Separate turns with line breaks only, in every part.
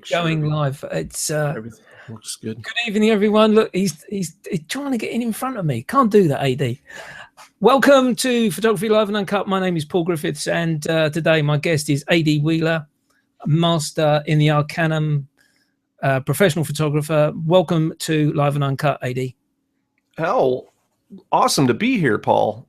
Going live. It's
everything looks good.
Good evening, everyone. Look, he's trying to get in front of me. Can't do that, AD. Welcome to Photography Live and Uncut. My name is Paul Griffiths, and today my guest is AD Wheeler, master in the Arcanum, professional photographer. Welcome to Live and Uncut, AD.
Hell, awesome to be here, Paul.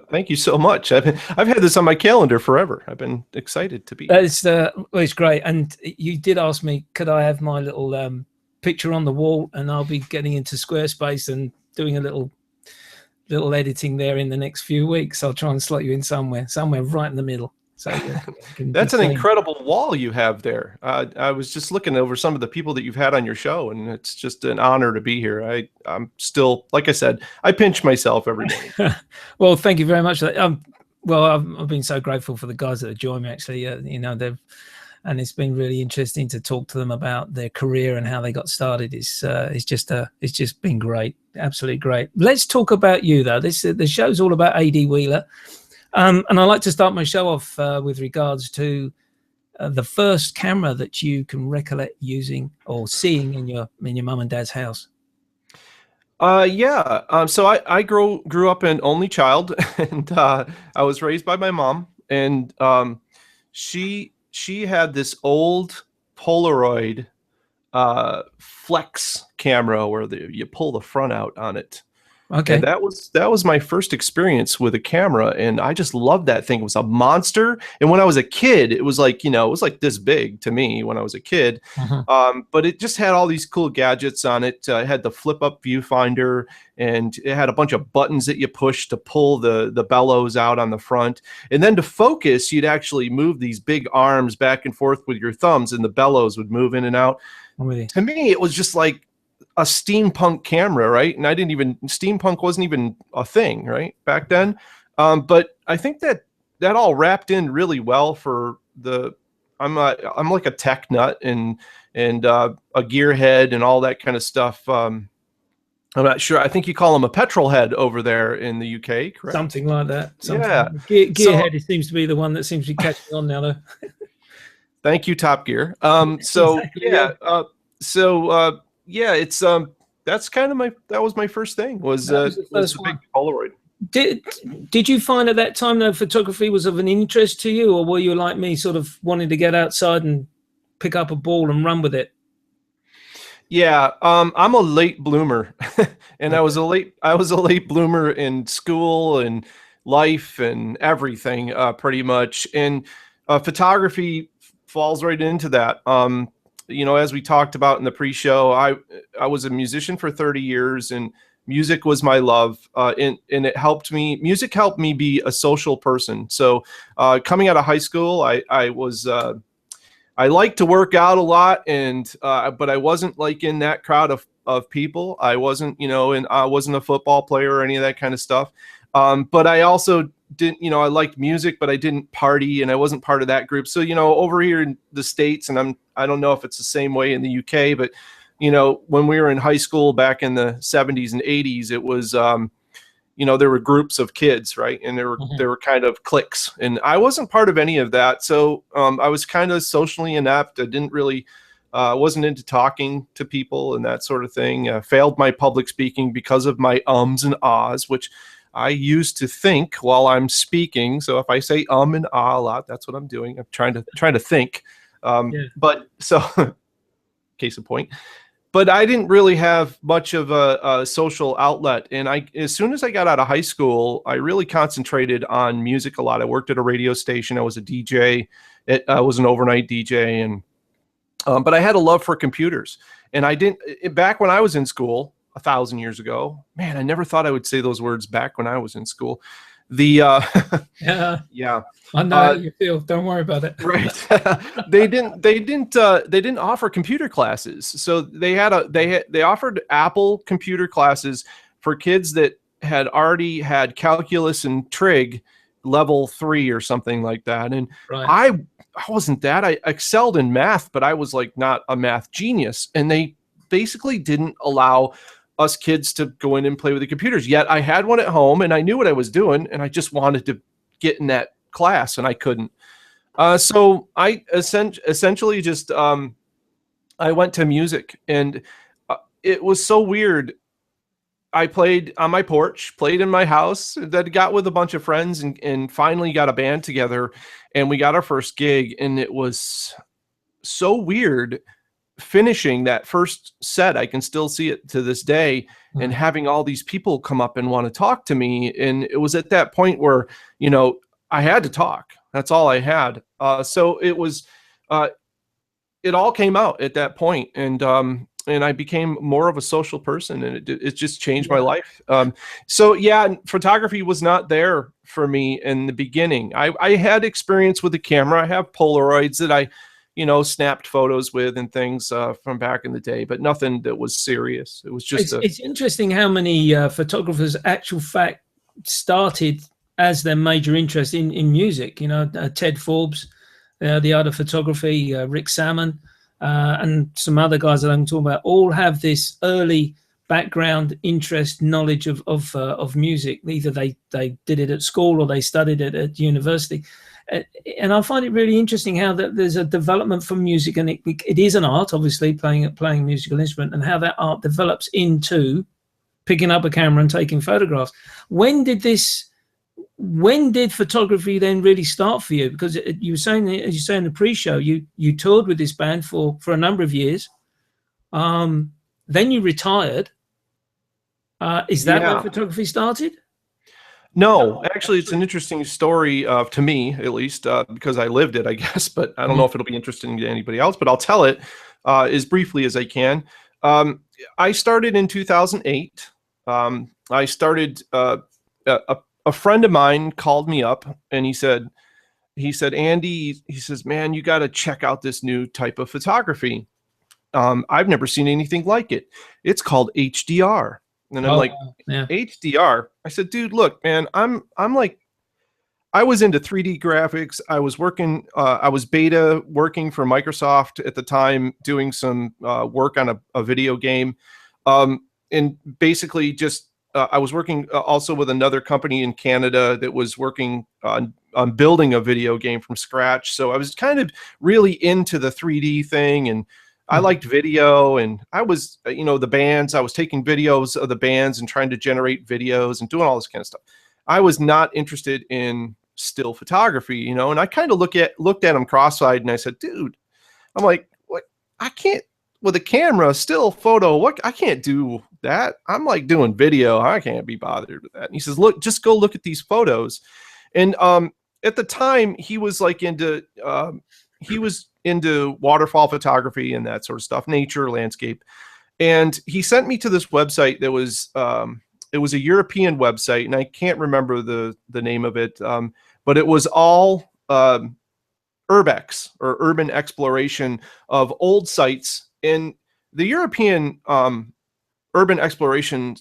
Thank you so much. I've had this on my calendar forever. I've been excited to be here.
It's great. And you did ask me, could I have my little picture on the wall, and I'll be getting into Squarespace and doing a little editing there in the next few weeks. I'll try and slot you in somewhere right in the middle. So
that's an incredible wall you have there. I was just looking over some of the people that you've had on your show, and it's just an honor to be here. I'm still, like I said, I pinch myself every day.
Well, thank you very much. Well, I've been so grateful for the guys that have joined me. Actually, and it's been really interesting to talk to them about their career and how they got started. It's just been great, absolutely great. Let's talk about you though. The show's all about AD Wheeler. And I like to start my show off with regards to the first camera that you can recollect using or seeing in your mum and dad's house.
So I grew up an only child, and I was raised by my mom, and she had this old Polaroid flex camera where you pull the front out on it.
Okay.
And that was my first experience with a camera, and I just loved that thing. It was a monster. And when I was a kid, it was like, it was like this big to me when I was a kid. But it just had all these cool gadgets on it. It had the flip up viewfinder, and it had a bunch of buttons that you push to pull the bellows out on the front. And then to focus, you'd actually move these big arms back and forth with your thumbs, and the bellows would move in and out. To me, it was just like a steampunk camera, right? And steampunk wasn't even a thing, right, back then. But I think that all wrapped in really well for I'm like a tech nut and a gearhead and all that kind of stuff. I'm not sure. I think you call them a petrol head over there in the UK, correct?
Something like that.
Yeah.
Gearhead seems to be the one that seems to be catching on now, though.
Thank you, Top Gear. It's that's kind of that was my first thing was the big Polaroid.
Did you find at that time that photography was of an interest to you, or were you like me, sort of wanting to get outside and pick up a ball and run with it?
Yeah, I'm a late bloomer, and I was a late bloomer in school and life and everything, pretty much. And photography falls right into that. As we talked about in the pre-show, I was a musician for 30 years, and music was my love. And it helped me. Music helped me be a social person. So coming out of high school, I liked to work out a lot, but I wasn't like in that crowd of people. I wasn't, and I wasn't a football player or any of that kind of stuff. But I also didn't, I liked music, but I didn't party, and I wasn't part of that group. So, over here in the States, and I don't know if it's the same way in the UK, but, when we were in high school back in the 70s and 80s, it was, there were groups of kids, right? And there were kind of cliques, and I wasn't part of any of that. So I was kind of socially inept. I didn't really, wasn't into talking to people and that sort of thing. Failed my public speaking because of my ums and ahs, which I used to think while I'm speaking. So if I say and ah a lot, that's what I'm doing. I'm trying to think. But so case in point. But I didn't really have much of a social outlet. And as soon as I got out of high school, I really concentrated on music a lot. I worked at a radio station. I was a DJ. I was an overnight DJ. And but I had a love for computers. And back when I was in school, 1,000 years ago, man, I never thought I would say those words back when I was in school. Yeah,
I know how you feel. Don't worry about it.
Right. They didn't offer computer classes. So they offered Apple computer classes for kids that had already had calculus and trig level 3 or something like that. And I wasn't that. I excelled in math, but I was like not a math genius. And they basically didn't allow us kids to go in and play with the computers. Yet I had one at home, and I knew what I was doing, and I just wanted to get in that class, and I couldn't. So I essentially just I went to music, and it was so weird. I played on my porch, played in my house, that got with a bunch of friends, and finally got a band together, and we got our first gig, and it was so weird finishing that first set. I can still see it to this day, and having all these people come up and want to talk to me. And it was at that point where, you know, I had to talk. That's all I had. So it was, it all came out at that point. And I became more of a social person, and it just changed my life. So yeah, photography was not there for me in the beginning. I had experience with the camera. I have Polaroids that I, you know, snapped photos with and things from back in the day, but nothing that was serious. It was just
it's interesting how many photographers actual fact started as their major interest in music. You know, Ted Forbes, the art of photography, Rick Salmon, and some other guys that I'm talking about, all have this early background interest, knowledge of music. Either they did it at school or they studied it at university. And I find it really interesting how that there's a development from music, and it is an art, obviously, playing a musical instrument, and how that art develops into picking up a camera and taking photographs. When did photography then really start for you? Because you were saying, as you say in the pre-show, you toured with this band for a number of years. Then you retired. Is that when photography started?
No, actually, it's an interesting story to me, at least, because I lived it, I guess. But I don't know if it'll be interesting to anybody else. But I'll tell it as briefly as I can. I started in 2008. I started. A friend of mine called me up, and he said, Andy, he says, man, you got to check out this new type of photography. I've never seen anything like it. It's called HDR. And I'm HDR. I said, dude, look, man, I'm like, I was into 3D graphics. I was working, I was beta working for Microsoft at the time, doing some work on a video game. And basically just, I was working also with another company in Canada that was working on building a video game from scratch. So I was kind of really into the 3D thing, and I liked video, and I was, you know, the bands, I was taking videos of the bands and trying to generate videos and doing all this kind of stuff. I was not interested in still photography, you know, and I kind of looked at them cross-eyed, and I said, dude, I'm like, what? I can't, with a camera, still photo, what? I can't do that. I'm like doing video. I can't be bothered with that. And he says, look, just go look at these photos. And at the time, he was like into, waterfall photography and that sort of stuff, nature, landscape. And he sent me to this website that was, it was a European website, and I can't remember the name of it, but it was all urbex, or urban exploration of old sites. And the European urban exploration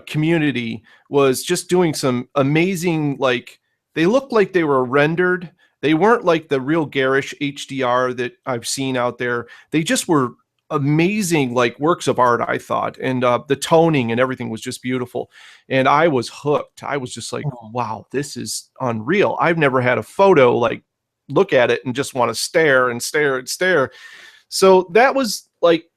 community was just doing some amazing, like, they looked like they were rendered. They weren't like the real garish HDR that I've seen out there. They just were amazing, like, works of art, I thought. And the toning and everything was just beautiful. And I was hooked. I was just like, wow, this is unreal. I've never had a photo like look at it and just want to stare and stare and stare. So that was like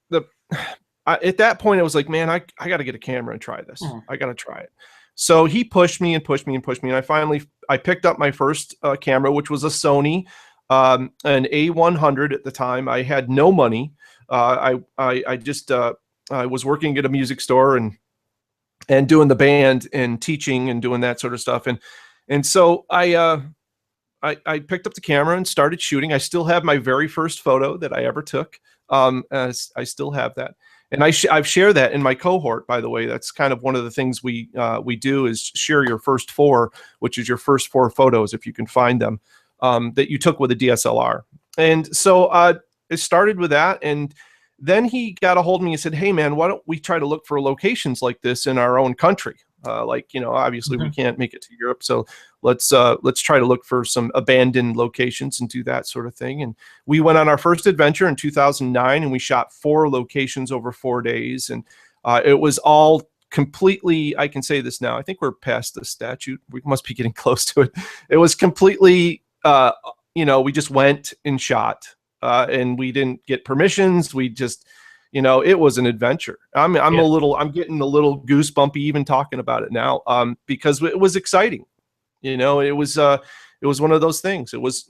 at that point I was like, man, I got to get a camera and try this. I got to try it. So he pushed me and pushed me and pushed me. And I picked up my first camera, which was a Sony, an A100 at the time. I had no money. I was working at a music store and doing the band and teaching and doing that sort of stuff. And so I picked up the camera and started shooting. I still have my very first photo that I ever took. I still have that. And I've shared that in my cohort, by the way. That's kind of one of the things we do, is share your first 4, which is your first 4 photos, if you can find them, that you took with a DSLR. And so it started with that. And then he got a hold of me and said, hey, man, why don't we try to look for locations like this in our own country? Like, you know, obviously we can't make it to Europe. So let's try to look for some abandoned locations and do that sort of thing. And we went on our first adventure in 2009, and we shot 4 locations over 4 days. And it was all completely, I can say this now, I think we're past the statute. We must be getting close to it. It was completely, you know, we just went and shot. and we didn't get permissions. We just, it was an adventure. I'm getting a little goosebumpy even talking about it now, because it was exciting. It was one of those things. It was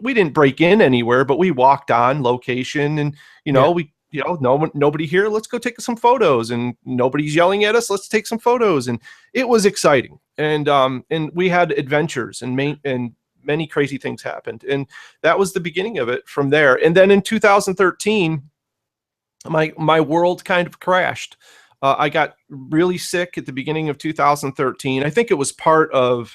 we didn't break in anywhere, but we walked on location, and nobody here. Let's go take some photos, and nobody's yelling at us. Let's take some photos, and it was exciting. And we had adventures, and many crazy things happened, and that was the beginning of it from there. And then in 2013, my world kind of crashed. I got really sick at the beginning of 2013. I think it was part of,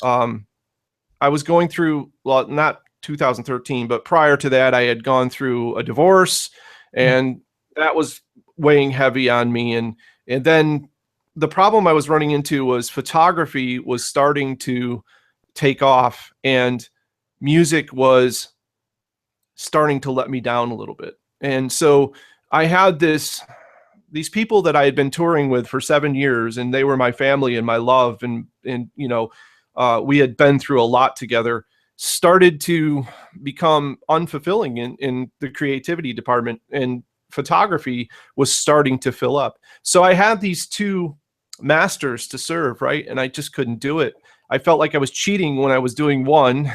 I was going through, well, not 2013, but prior to that, I had gone through a divorce, and that was weighing heavy on me. And then the problem I was running into was photography was starting to take off, and music was starting to let me down a little bit. And so I had these people that I had been touring with for 7 years, and they were my family and my love. And we had been through a lot together, started to become unfulfilling in the creativity department, and photography was starting to fill up. So I had these two masters to serve, right? And I just couldn't do it. I felt like I was cheating when I was doing one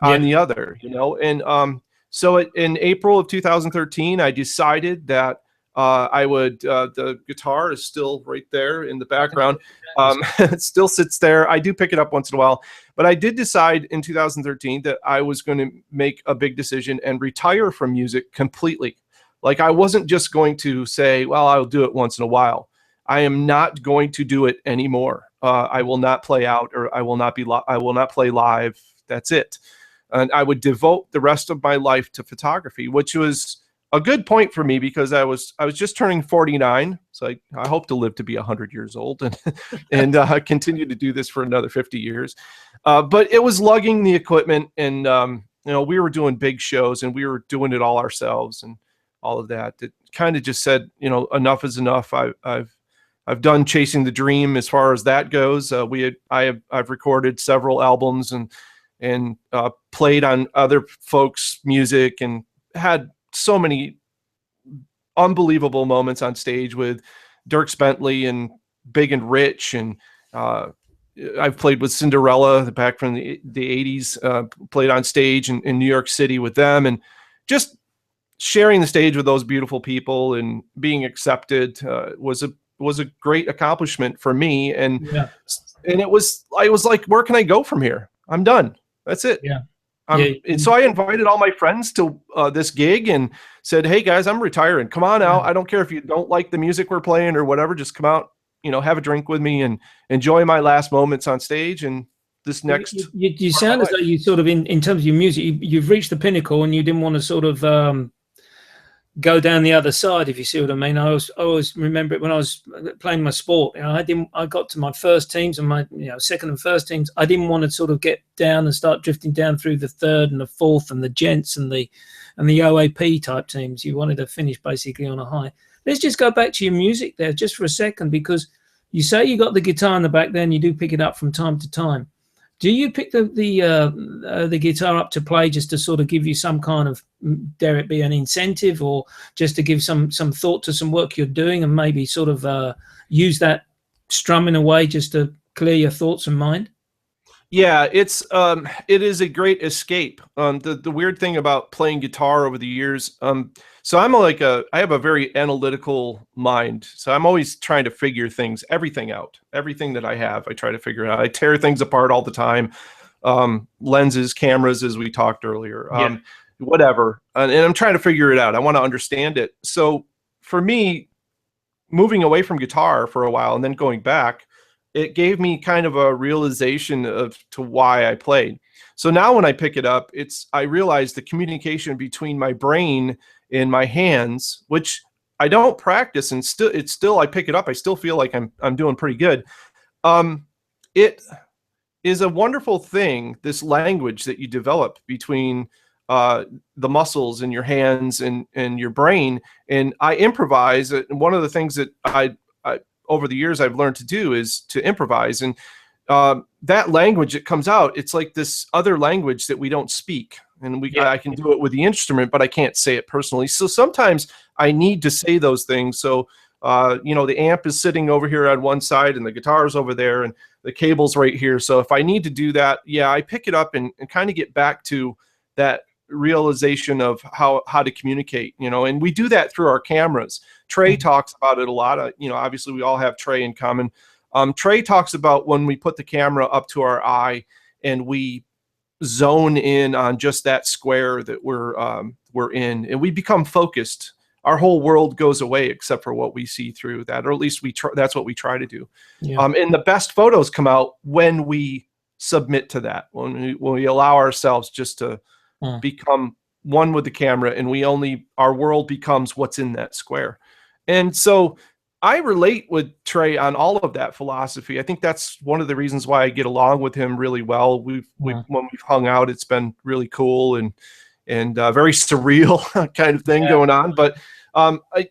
on the other, and so in April of 2013, I decided that I would, the guitar is still right there in the background. It still sits there. I do pick it up once in a while, but I did decide in 2013 that I was going to make a big decision and retire from music completely. Like, I wasn't just going to say, well, I'll do it once in a while. I am not going to do it anymore. I will not play out, or I will not play live. That's it. And I would devote the rest of my life to photography, which was a good point for me, because I was just turning 49. So I hope to live to be 100 years old and continue to do this for another 50 years. But it was lugging the equipment, and we were doing big shows, and we were doing it all ourselves, and all of that. It kind of just said, enough is enough. I've done chasing the dream as far as that goes. I've recorded several albums and played on other folks' music, and had so many unbelievable moments on stage with Dierks Bentley and Big and Rich. And I've played with Cinderella back from the 80s, played on stage in New York City with them, and just sharing the stage with those beautiful people and being accepted was a great accomplishment for me. And I was like, where can I go from here? I'm done. That's it. And so I invited all my friends to this gig and said, hey guys, I'm retiring. Come on out. I don't care if you don't like the music we're playing or whatever. Just come out, have a drink with me and enjoy my last moments on stage. And this next,
you sound as though you sort of, in terms of your music, you've reached the pinnacle, and you didn't want to sort of go down the other side, if you see what I mean. I always remember it when I was playing my sport. I got to my first teams and my second and first teams. I didn't want to sort of get down and start drifting down through the third and the fourth and the gents and the OAP type teams. You wanted to finish basically on a high. Let's just go back to your music there just for a second, because you say you got the guitar in the back there, and you do pick it up from time to time. Do you pick the guitar up to play just to sort of give you some kind of, dare it be, an incentive, or just to give some thought to some work you're doing, and maybe sort of use that strum in a way just to clear your thoughts and mind?
Yeah, it is a great escape. The weird thing about playing guitar over the years, so I have a very analytical mind. So I'm always trying to figure everything out. Everything that I have, I try to figure it out. I tear things apart all the time. Lenses, cameras, as we talked earlier, whatever. And I'm trying to figure it out. I want to understand it. So for me, moving away from guitar for a while and then going back, it gave me kind of a realization to why I played. So now when I pick it up, I realize the communication between my brain and my hands, which I don't practice, and still I pick it up. I still feel like I'm doing pretty good. It is a wonderful thing, this language that you develop between the muscles in your hands and your brain. And I improvise. And one of the things that I over the years I've learned to do is to improvise. And that language that comes out, it's like this other language that we don't speak. and
Yeah.
I can do it with the instrument, but I can't say it personally. So sometimes I need to say those things. So you know, the amp is sitting over here on one side and the guitar's over there and the cable's right here. So if I need to do that, yeah, I pick it up and kind of get back to that realization of how to communicate, you know, and we do that through our cameras. Trey talks about it a lot. You know, obviously we all have Trey in common. Trey talks about when we put the camera up to our eye and we zone in on just that square that we're in, and we become focused. Our whole world goes away except for what we see through that, or at least that's what we try to do.
Yeah.
And the best photos come out when we submit to that, when we allow ourselves just to become one with the camera, and our world becomes what's in that square. And so I relate with Trey on all of that philosophy. I think that's one of the reasons why I get along with him really well. When we've hung out, it's been really cool and very surreal kind of thing going on. But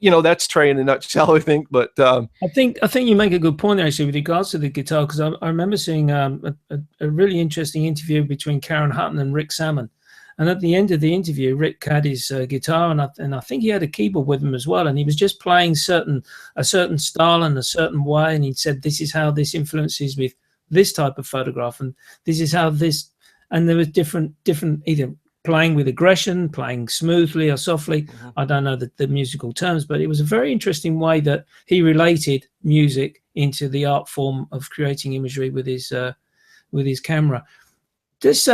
you know, that's Trey in a nutshell, I think. But
I think you make a good point actually with regards to the guitar, because I remember seeing a really interesting interview between Karen Hutton and Rick Salmon. And at the end of the interview, Rick had his guitar, and I think he had a keyboard with him as well. And he was just playing a certain style and a certain way. And he said, "This is how this influences with this type of photograph, and this is how this." And there was different either playing with aggression, playing smoothly or softly. I don't know the musical terms, but it was a very interesting way that he related music into the art form of creating imagery with his camera. This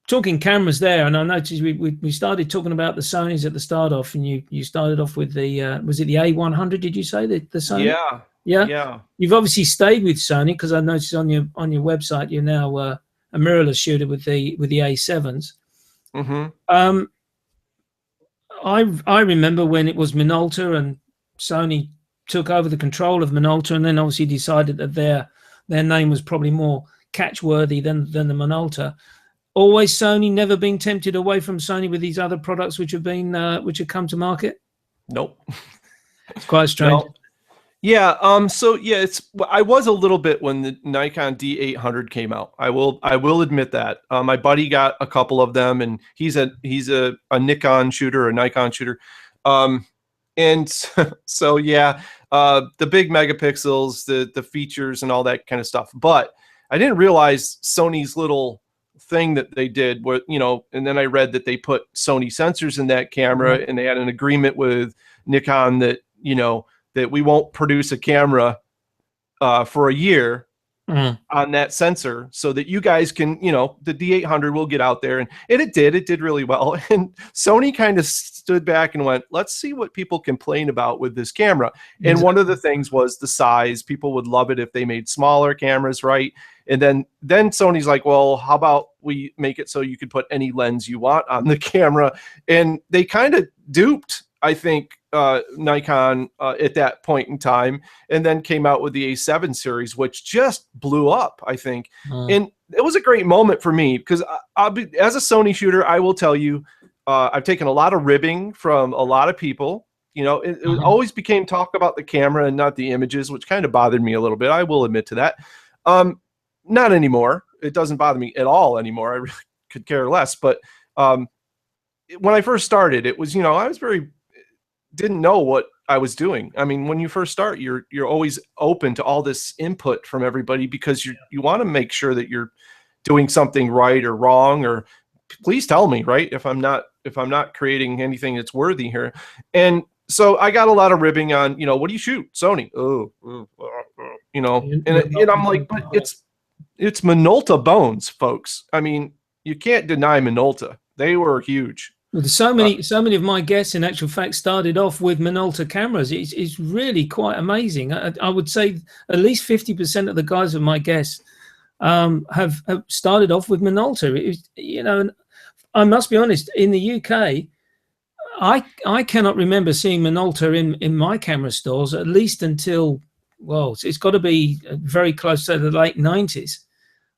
talking cameras there, and I noticed we started talking about the Sonys at the start off, and you started off with the was it the A100? Did you say the Sony? Yeah. You've obviously stayed with Sony, because I noticed on your website you're now a mirrorless shooter with the A7s. I remember when it was Minolta and Sony took over the control of Minolta, and then obviously decided that their name was probably more catchworthy than the Minolta. Always Sony, never been tempted away from Sony with these other products which have come to market?
Nope.
It's quite strange.
No. Yeah. So yeah, I was a little bit when the Nikon D800 came out. I will admit that. My buddy got a couple of them, and he's a Nikon shooter, a Nikon shooter. And so yeah, the big megapixels, the features and all that kind of stuff. But I didn't realize Sony's little thing that they did, where, you know, and then I read that they put Sony sensors in that camera, and they had an agreement with Nikon that, you know, that we won't produce a camera for a year on that sensor, so that you guys can, you know, the D800 will get out there. And it did really well. And Sony kind of stood back and went, let's see what people complain about with this camera. And one of the things was the size. People would love it if they made smaller cameras, right? And then Sony's like, well, how about we make it so you can put any lens you want on the camera? And they kind of duped, I think, Nikon at that point in time, and then came out with the A7 series, which just blew up, I think. And it was a great moment for me, because as a Sony shooter, I will tell you, I've taken a lot of ribbing from a lot of people. You know, it always became talk about the camera and not the images, which kind of bothered me a little bit. I will admit to that. Not anymore. It doesn't bother me at all anymore. I really could care less. But when I first started, it was, you know, I was didn't know what I was doing. I mean, when you first start, you're always open to all this input from everybody, because you want to make sure that you're doing something right or wrong, or please tell me, right, if I'm not creating anything that's worthy here. And so I got a lot of ribbing on, you know, what do you shoot? Sony. You know, and I'm like, but it's Minolta bones, folks. I mean, you can't deny Minolta. They were huge.
Well, so many of my guests, in actual fact, started off with Minolta cameras. It's really quite amazing. I would say at least 50% of the guys of my guests have started off with Minolta. You know, and I must be honest, in the UK, I cannot remember seeing Minolta in my camera stores, at least until, well, it's got to be very close to the late 90s.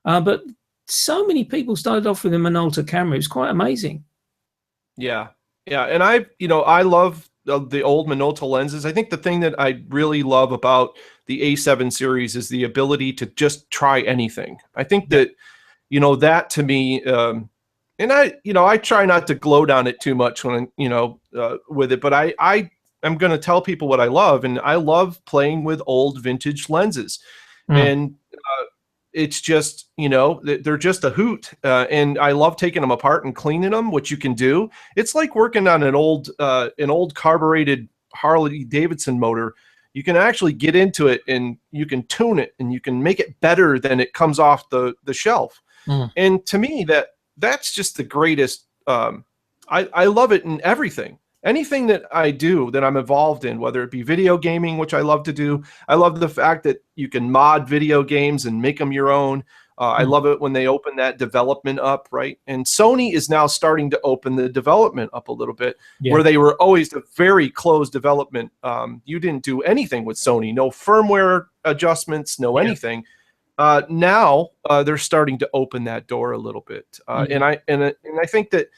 But so many people started off with a Minolta camera. It was quite amazing.
Yeah. And I love the old Minolta lenses. I think the thing that I really love about the A7 series is the ability to just try anything. I think that, you know, that to me I try not to gloat on it too much when, with it, but I am going to tell people what I love. And I love playing with old vintage lenses. And it's just, they're just a hoot. And I love taking them apart and cleaning them, which you can do. It's like working on an old carbureted Harley Davidson motor. You can actually get into it and you can tune it and you can make it better than it comes off the shelf. And to me, that's just the greatest. I love it in everything. Anything that I do that I'm involved in, whether it be video gaming, which I love to do. I love the fact that you can mod video games and make them your own. I love it when they open that development up, right? And Sony is now starting to open the development up a little bit, where they were always a very closed development. You didn't do anything with Sony, no firmware adjustments, no anything. Now they're starting to open that door a little bit, and I think that,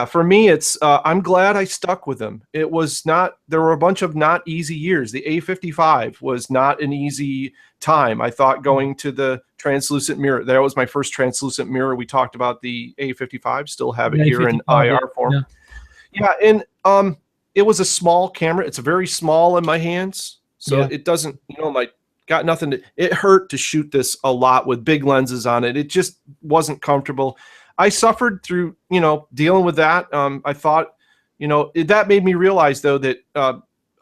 for me, it's I'm glad I stuck with them. It was not, there were a bunch of not easy years. The A55 was not an easy time. I thought going to the translucent mirror, that was my first translucent mirror. We talked about the A55, still have it here in IR form. And it was a small camera. It's very small in my hands, so it doesn't, got nothing to, it hurt to shoot this a lot with big lenses on it. It just wasn't comfortable. I suffered through, dealing with that. I thought, that made me realize, though, that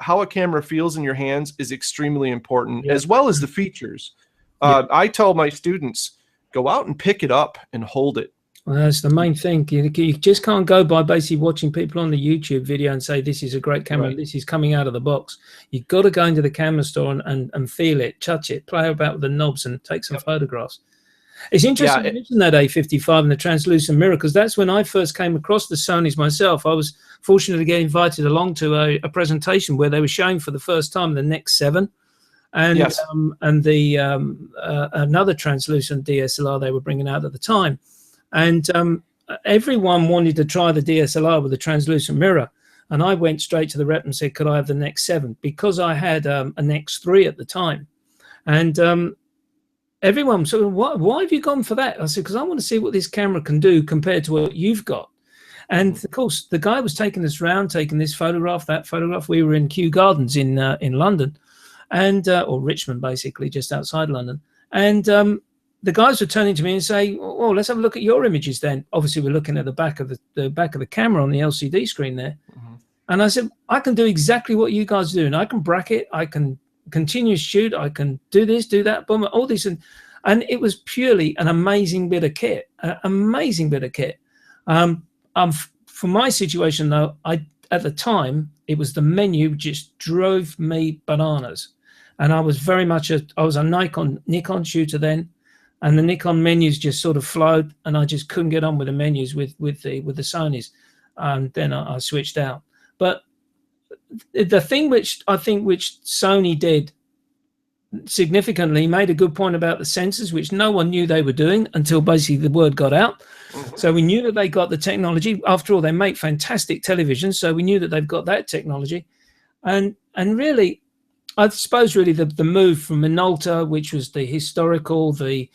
how a camera feels in your hands is extremely important, as well as the features. I tell my students, go out and pick it up and hold it.
Well, that's the main thing. You just can't go by basically watching people on the YouTube video and say, this is a great camera, this is coming out of the box. You've got to go into the camera store and feel it, touch it, play about with the knobs and take some photographs. It's interesting you mentioned that A55 and the translucent mirror, because that's when I first came across the Sonys myself. I was fortunate to get invited along to a presentation where they were showing for the first time the Nex 7 and another translucent DSLR they were bringing out at the time. And everyone wanted to try the DSLR with the translucent mirror. And I went straight to the rep and said, could I have the Nex 7? Because I had a Nex 3 at the time. And everyone sort of, why have you gone for that? I said, because I want to see what this camera can do compared to what you've got. And of course, the guy was taking us around, taking this photograph, that photograph. We were in Kew Gardens in London, and or Richmond, basically, just outside London. And the guys were turning to me and say, "Well, let's have a look at your images then." Obviously, we're looking at the back of the camera on the LCD screen there. And I said, "I can do exactly what you guys do, and I can bracket, I can continuous shoot, I can do this, do that, boom, all this." And it was purely an amazing bit of kit, For my situation, though, at the time, it was the menu just drove me bananas. And I was very much I was a Nikon shooter then, and the Nikon menus just sort of flowed, and I just couldn't get on with the menus with the Sonys. And then I switched out. But the thing which Sony did significantly, made a good point about the sensors, which no one knew they were doing until basically the word got out. So we knew that they got the technology. After all, they make fantastic televisions, so we knew that they've got that technology. And really, I suppose really the move from Minolta, which was the historical, the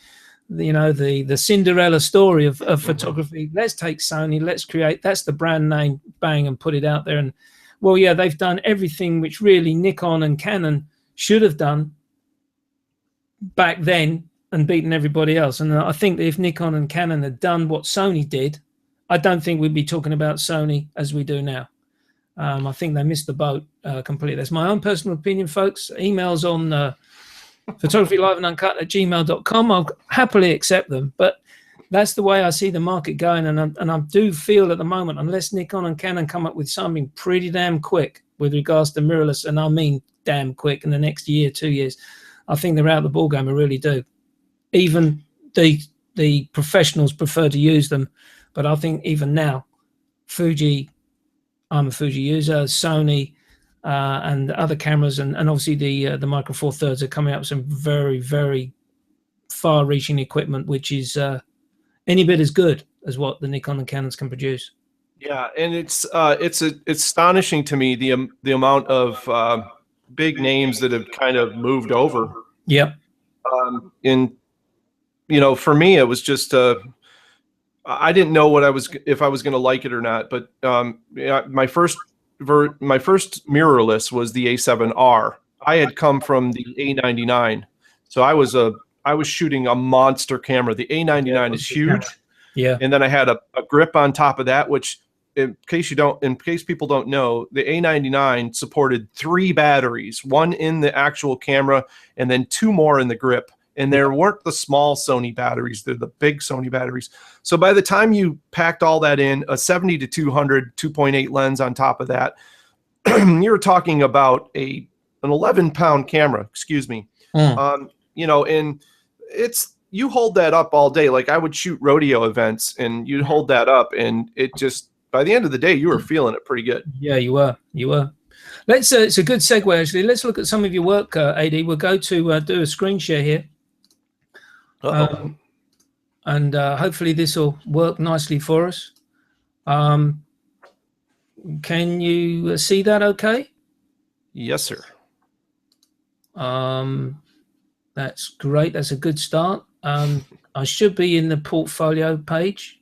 Cinderella story of photography. Let's take Sony, let's create, that's the brand name, bang, and put it out there. And well, yeah, they've done everything which really Nikon and Canon should have done back then and beaten everybody else. And I think that if Nikon and Canon had done what Sony did, I don't think we'd be talking about Sony as we do now. I think they missed the boat completely. That's my own personal opinion, folks. Emails on photographyliveanduncut@gmail.com. I'll happily accept them, but that's the way I see the market going. And I do feel at the moment, unless Nikon and Canon come up with something pretty damn quick with regards to mirrorless, and I mean damn quick, in the next year, 2 years, I think they're out of the ballgame. I really do. Even the professionals prefer to use them, but I think even now, Fuji, I'm a Fuji user, Sony, and other cameras, and obviously the Micro Four Thirds are coming up with some very, very far-reaching equipment, which is any bit as good as what the Nikon and Canons can produce.
Yeah, and it's astonishing to me the amount of big names that have kind of moved over.
Yeah.
For me, it was just I didn't know what if I was going to like it or not. But yeah, my first mirrorless was the A7R. I had come from the A99, so I was shooting a monster camera. The A99 is huge.
Yeah.
And then I had a grip on top of that, which in case people don't know, the A99 supported 3 batteries, one in the actual camera and then 2 more in the grip. And there weren't the small Sony batteries, they're the big Sony batteries. So by the time you packed all that in, a 70 to 200 2.8 lens on top of that, you're talking about an 11-pound camera, excuse me. You know, and you hold that up all day. Like I would shoot rodeo events and you'd hold that up and it just, by the end of the day, you were feeling it pretty good.
Yeah, you were. Let's, it's a good segue actually. Let's look at some of your work, AD. We'll go to do a screen share here. And hopefully this will work nicely for us. Can you see that okay?
Yes, sir.
That's great. That's a good start. I should be in the portfolio page.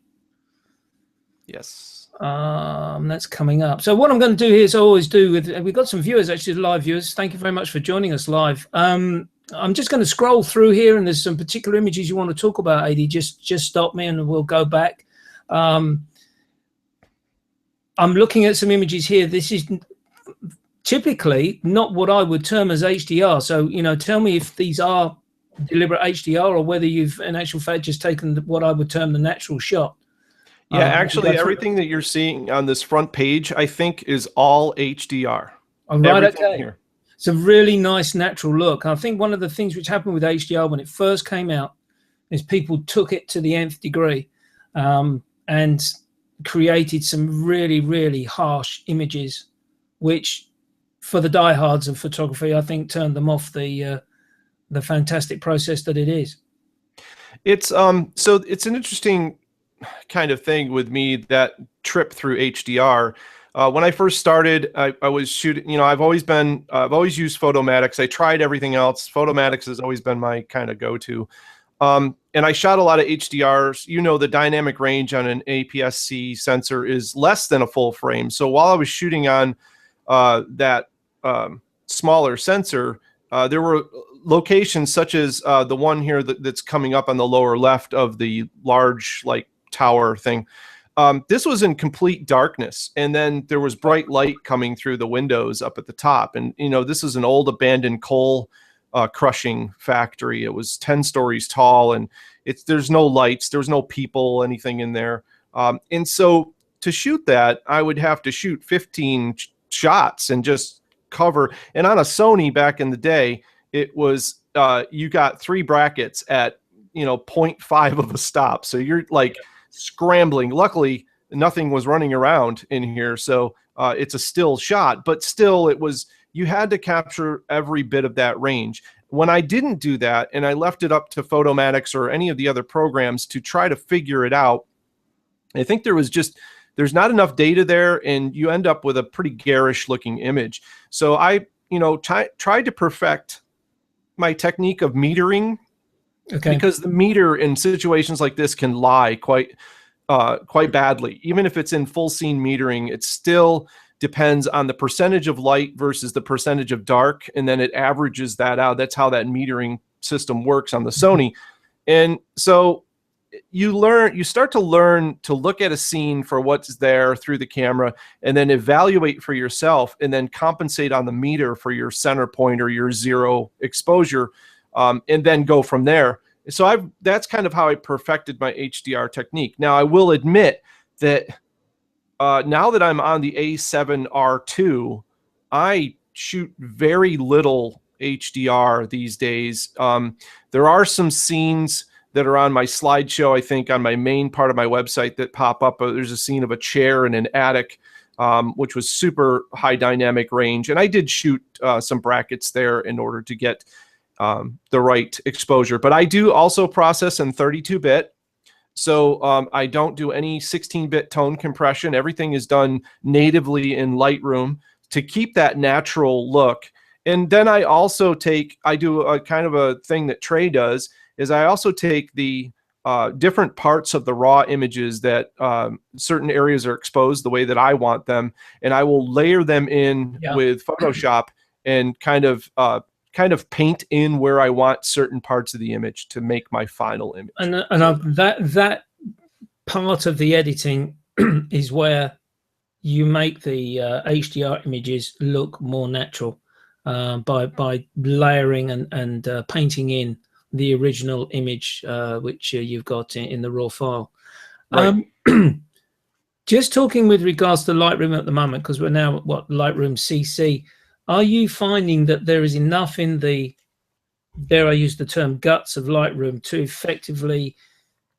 Yes.
That's coming up. So what I'm going to do here is I always do with, we've got some viewers, actually live viewers. Thank you very much for joining us live. I'm just going to scroll through here and there's some particular images you want to talk about, AD. Just stop me and we'll go back. I'm looking at some images here. This is typically not what I would term as HDR. So, you know, tell me if these are deliberate HDR or whether you've in actual fact just taken what I would term the natural shot.
Yeah, actually everything that you're seeing on this front page, I think is all HDR.
Oh, right, okay. Here. It's a really nice natural look. I think one of the things which happened with HDR when it first came out is people took it to the nth degree and created some really, really harsh images, which for the diehards of photography, I think turned them off the fantastic process that it is.
It's so it's an interesting kind of thing with me, that trip through HDR. When I first started, I was shooting, you know, I've always used Photomatics. I tried everything else. Photomatics has always been my kind of go-to. And I shot a lot of HDRs. You know, the dynamic range on an APS-C sensor is less than a full frame. So while I was shooting on that smaller sensor, there were locations such as the one here that's coming up on the lower left of the large like tower thing. This was in complete darkness, and then there was bright light coming through the windows up at the top. And you know, this is an old abandoned coal crushing factory. It was 10 stories tall, and there's no lights, there's no people, anything in there. And so to shoot that, I would have to shoot 15 shots and just cover. And on a Sony back in the day, it was you got 3 brackets at, you know, 0.5 of a stop. So you're like scrambling. Luckily, nothing was running around in here, so it's a still shot. But still, you had to capture every bit of that range. When I didn't do that, and I left it up to Photomatics or any of the other programs to try to figure it out, I think there's not enough data there, and you end up with a pretty garish looking image. So I, you know, tried to perfect my technique of metering. Okay. Because the meter in situations like this can lie quite badly. Even if it's in full scene metering, it still depends on the percentage of light versus the percentage of dark, and then it averages that out. That's how that metering system works on the Sony. And so you start to learn to look at a scene for what's there through the camera, and then evaluate for yourself, and then compensate on the meter for your center point or your zero exposure. And then go from there. So that's kind of how I perfected my HDR technique. Now, I will admit that now that I'm on the A7R2, I shoot very little HDR these days. There are some scenes that are on my slideshow, I think, on my main part of my website that pop up. There's a scene of a chair in an attic, which was super high dynamic range. And I did shoot some brackets there in order to get the right exposure. But I do also process in 32-bit. So I don't do any 16-bit tone compression. Everything is done natively in Lightroom to keep that natural look. And then I do a kind of a thing that Trey does, is I also take the different parts of the raw images that certain areas are exposed the way that I want them, and I will layer them in with Photoshop and kind of paint in where I want certain parts of the image to make my final image.
And that part of the editing is where you make the HDR images look more natural by layering and painting in the original image which you've got in the raw file.
Right.
Just talking with regards to Lightroom at the moment, because we're now at Lightroom CC, are you finding that there is enough in the, dare I use the term, guts of Lightroom to effectively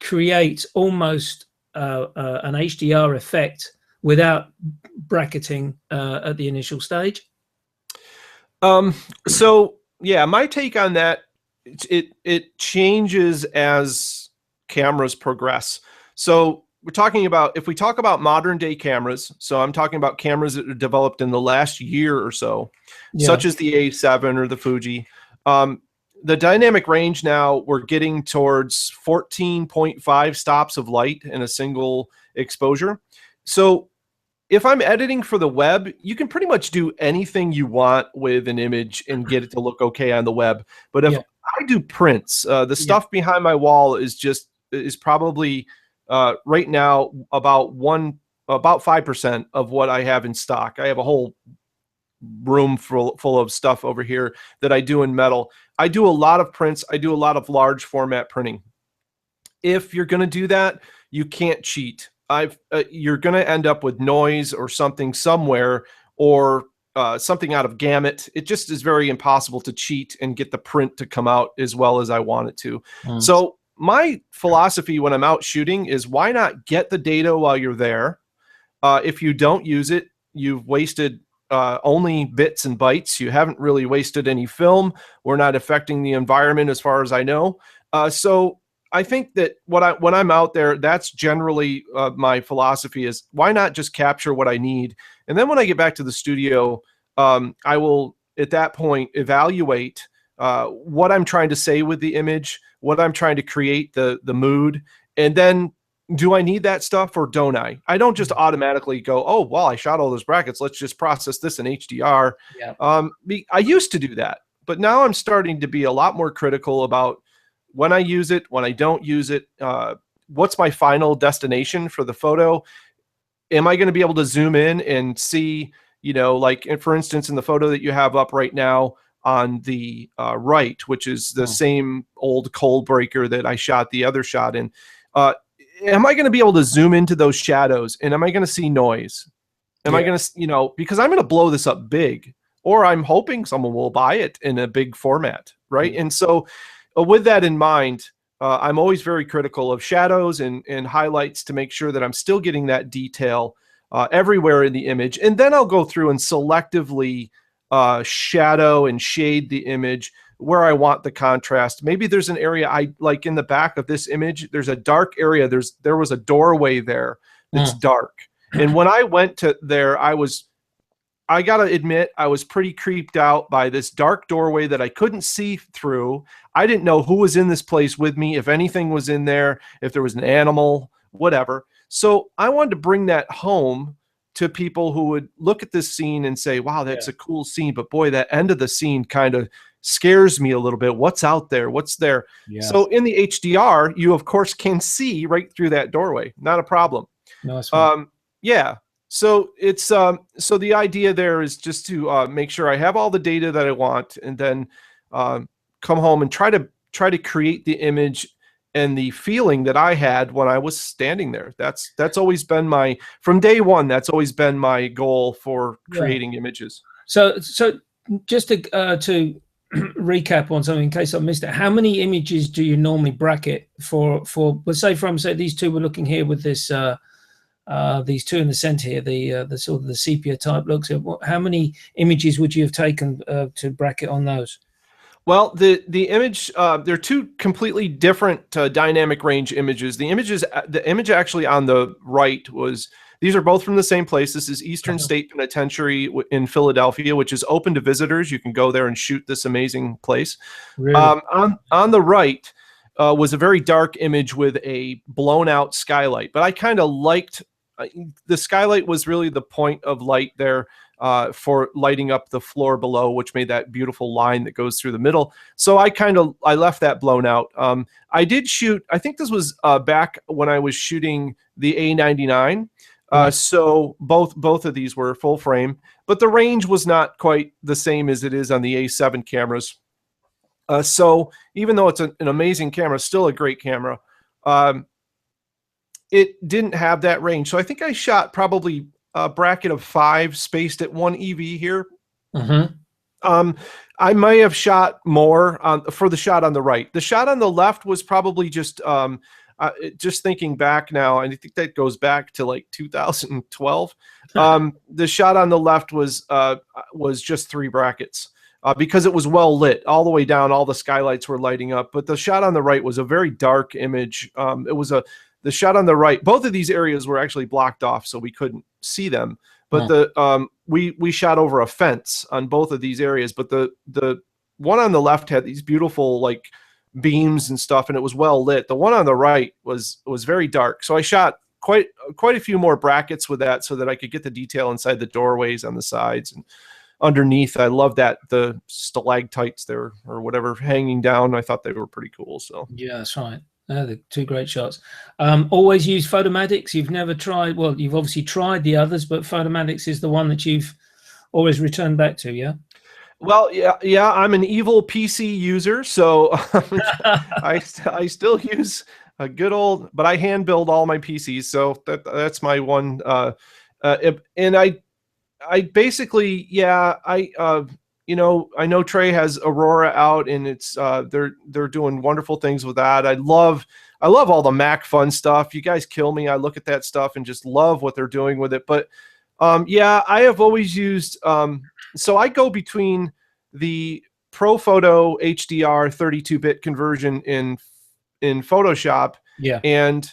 create almost an HDR effect without bracketing at the initial stage?
So yeah, my take on that, it changes as cameras progress. So we're talking about, if we talk about modern day cameras, so I'm talking about cameras that are developed in the last year or so, such as the A7 or the Fuji. The dynamic range now, we're getting towards 14.5 stops of light in a single exposure. So if I'm editing for the web, you can pretty much do anything you want with an image and get it to look okay on the web. But if I do prints, the stuff behind my wall is probably right now about 5% of what I have in stock. I have a whole room full of stuff over here that I do in metal. I do a lot of prints. I do a lot of large format printing. If you're going to do that, you can't cheat. You're going to end up with noise or something somewhere, or something out of gamut. It just is very impossible to cheat and get the print to come out as well as I want it to. So my philosophy when I'm out shooting is, why not get the data while you're there? If you don't use it, you've wasted only bits and bytes. You haven't really wasted any film. We're not affecting the environment as far as I know. So I think that when I'm out there, that's generally my philosophy is, why not just capture what I need? And then when I get back to the studio, I will at that point evaluate what I'm trying to say with the image, what I'm trying to create, the mood, and then do I need that stuff or don't I? I don't just automatically go, oh, well, I shot all those brackets, let's just process this in HDR. I used to do that, but now I'm starting to be a lot more critical about when I use it, when I don't use it, what's my final destination for the photo? Am I going to be able to zoom in and see, like, for instance, in the photo that you have up right now on the right, which is the same old cold breaker that I shot the other shot in, am I going to be able to zoom into those shadows? And am I going to see noise? Am I going to, because I'm going to blow this up big, or I'm hoping someone will buy it in a big format, right? And so with that in mind, I'm always very critical of shadows and highlights to make sure that I'm still getting that detail everywhere in the image. And then I'll go through and selectively shadow and shade the image where I want the contrast. Maybe there's an area like in the back of this image, there's a dark area. There was a doorway there that's dark. And when I went to there, I got to admit, I was pretty creeped out by this dark doorway that I couldn't see through. I didn't know who was in this place with me, if anything was in there, if there was an animal, whatever. So I wanted to bring that home to people who would look at this scene and say, wow, that's a cool scene, but boy, that end of the scene kind of scares me a little bit. What's out there? What's there? So in the HDR, you of course can see right through that doorway. Not a problem.
Nice.
Yeah. So it's so the idea there is just to make sure I have all the data that I want, and then come home and try to create the image and the feeling that I had when I was standing there. That's always been from day one. That's always been my goal for creating images.
So just to recap on something in case I missed it, how many images do you normally bracket for? Let's say these two we're looking here with this. These two in the center here, the sort of the sepia type looks. How many images would you have taken to bracket on those?
Well, the image, they're two completely different dynamic range images. The image actually on the right these are both from the same place. This is Eastern State Penitentiary in Philadelphia, which is open to visitors. You can go there and shoot this amazing place.
Really?
On the right, was a very dark image with a blown out skylight. But I kind of liked the skylight was really the point of light there for lighting up the floor below, which made that beautiful line that goes through the middle. So I left that blown out. I did shoot, I think this was back when I was shooting the A99. So both of these were full frame, but the range was not quite the same as it is on the A7 cameras. So even though it's an amazing camera, still a great camera, it didn't have that range. So I think I shot probably a bracket of 5 spaced at 1 EV here. I may have shot more for the shot on the right. The shot on the left was probably just thinking back now, and I think that goes back to like 2012. The shot on the left was just 3 brackets because it was well lit all the way down. All the skylights were lighting up, but the shot on the right was a very dark image. The shot on the right, both of these areas were actually blocked off, so we couldn't see them. But we shot over a fence on both of these areas. But the one on the left had these beautiful like beams and stuff, and it was well lit. The one on the right was very dark. So I shot quite a few more brackets with that so that I could get the detail inside the doorways on the sides and underneath. I love that the stalactites there or whatever hanging down. I thought they were pretty cool. So
yeah, that's right. The 2 great shots. Always use Photomatics. You've never tried, well, you've obviously tried the others, but Photomatics is the one that you've always returned back to, yeah?
Well, yeah. I'm an evil PC user, so I still use a good old, but I hand build all my PCs, so that's my one. And I basically, I know Trey has Aurora out, and it's they're doing wonderful things with that. I love all the Mac fun stuff. You guys kill me. I look at that stuff and just love what they're doing with it. But I have always used. So I go between the ProPhoto HDR 32-bit conversion in Photoshop, and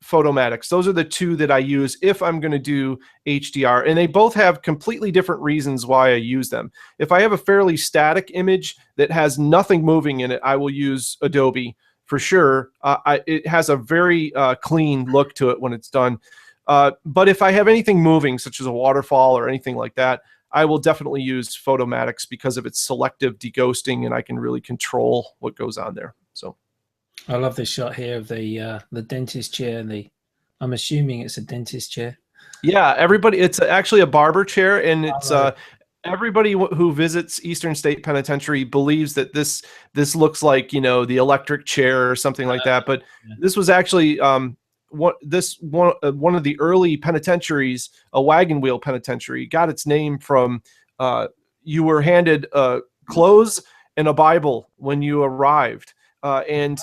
Photomatics. Those are the 2 that I use if I'm going to do HDR, and they both have completely different reasons why I use them. If I have a fairly static image that has nothing moving in it, I will use Adobe for sure. It has a very clean look to it when it's done. But if I have anything moving, such as a waterfall or anything like that, I will definitely use Photomatics because of its selective deghosting, and I can really control what goes on there. So
I love this shot here of the dentist chair. I'm assuming it's a dentist chair.
Yeah, everybody. It's actually a barber chair, and it's everybody who visits Eastern State Penitentiary believes that this looks like the electric chair or something like that. But this was actually one of the early penitentiaries, a wagon wheel penitentiary, got its name from you were handed clothes and a Bible when you arrived, and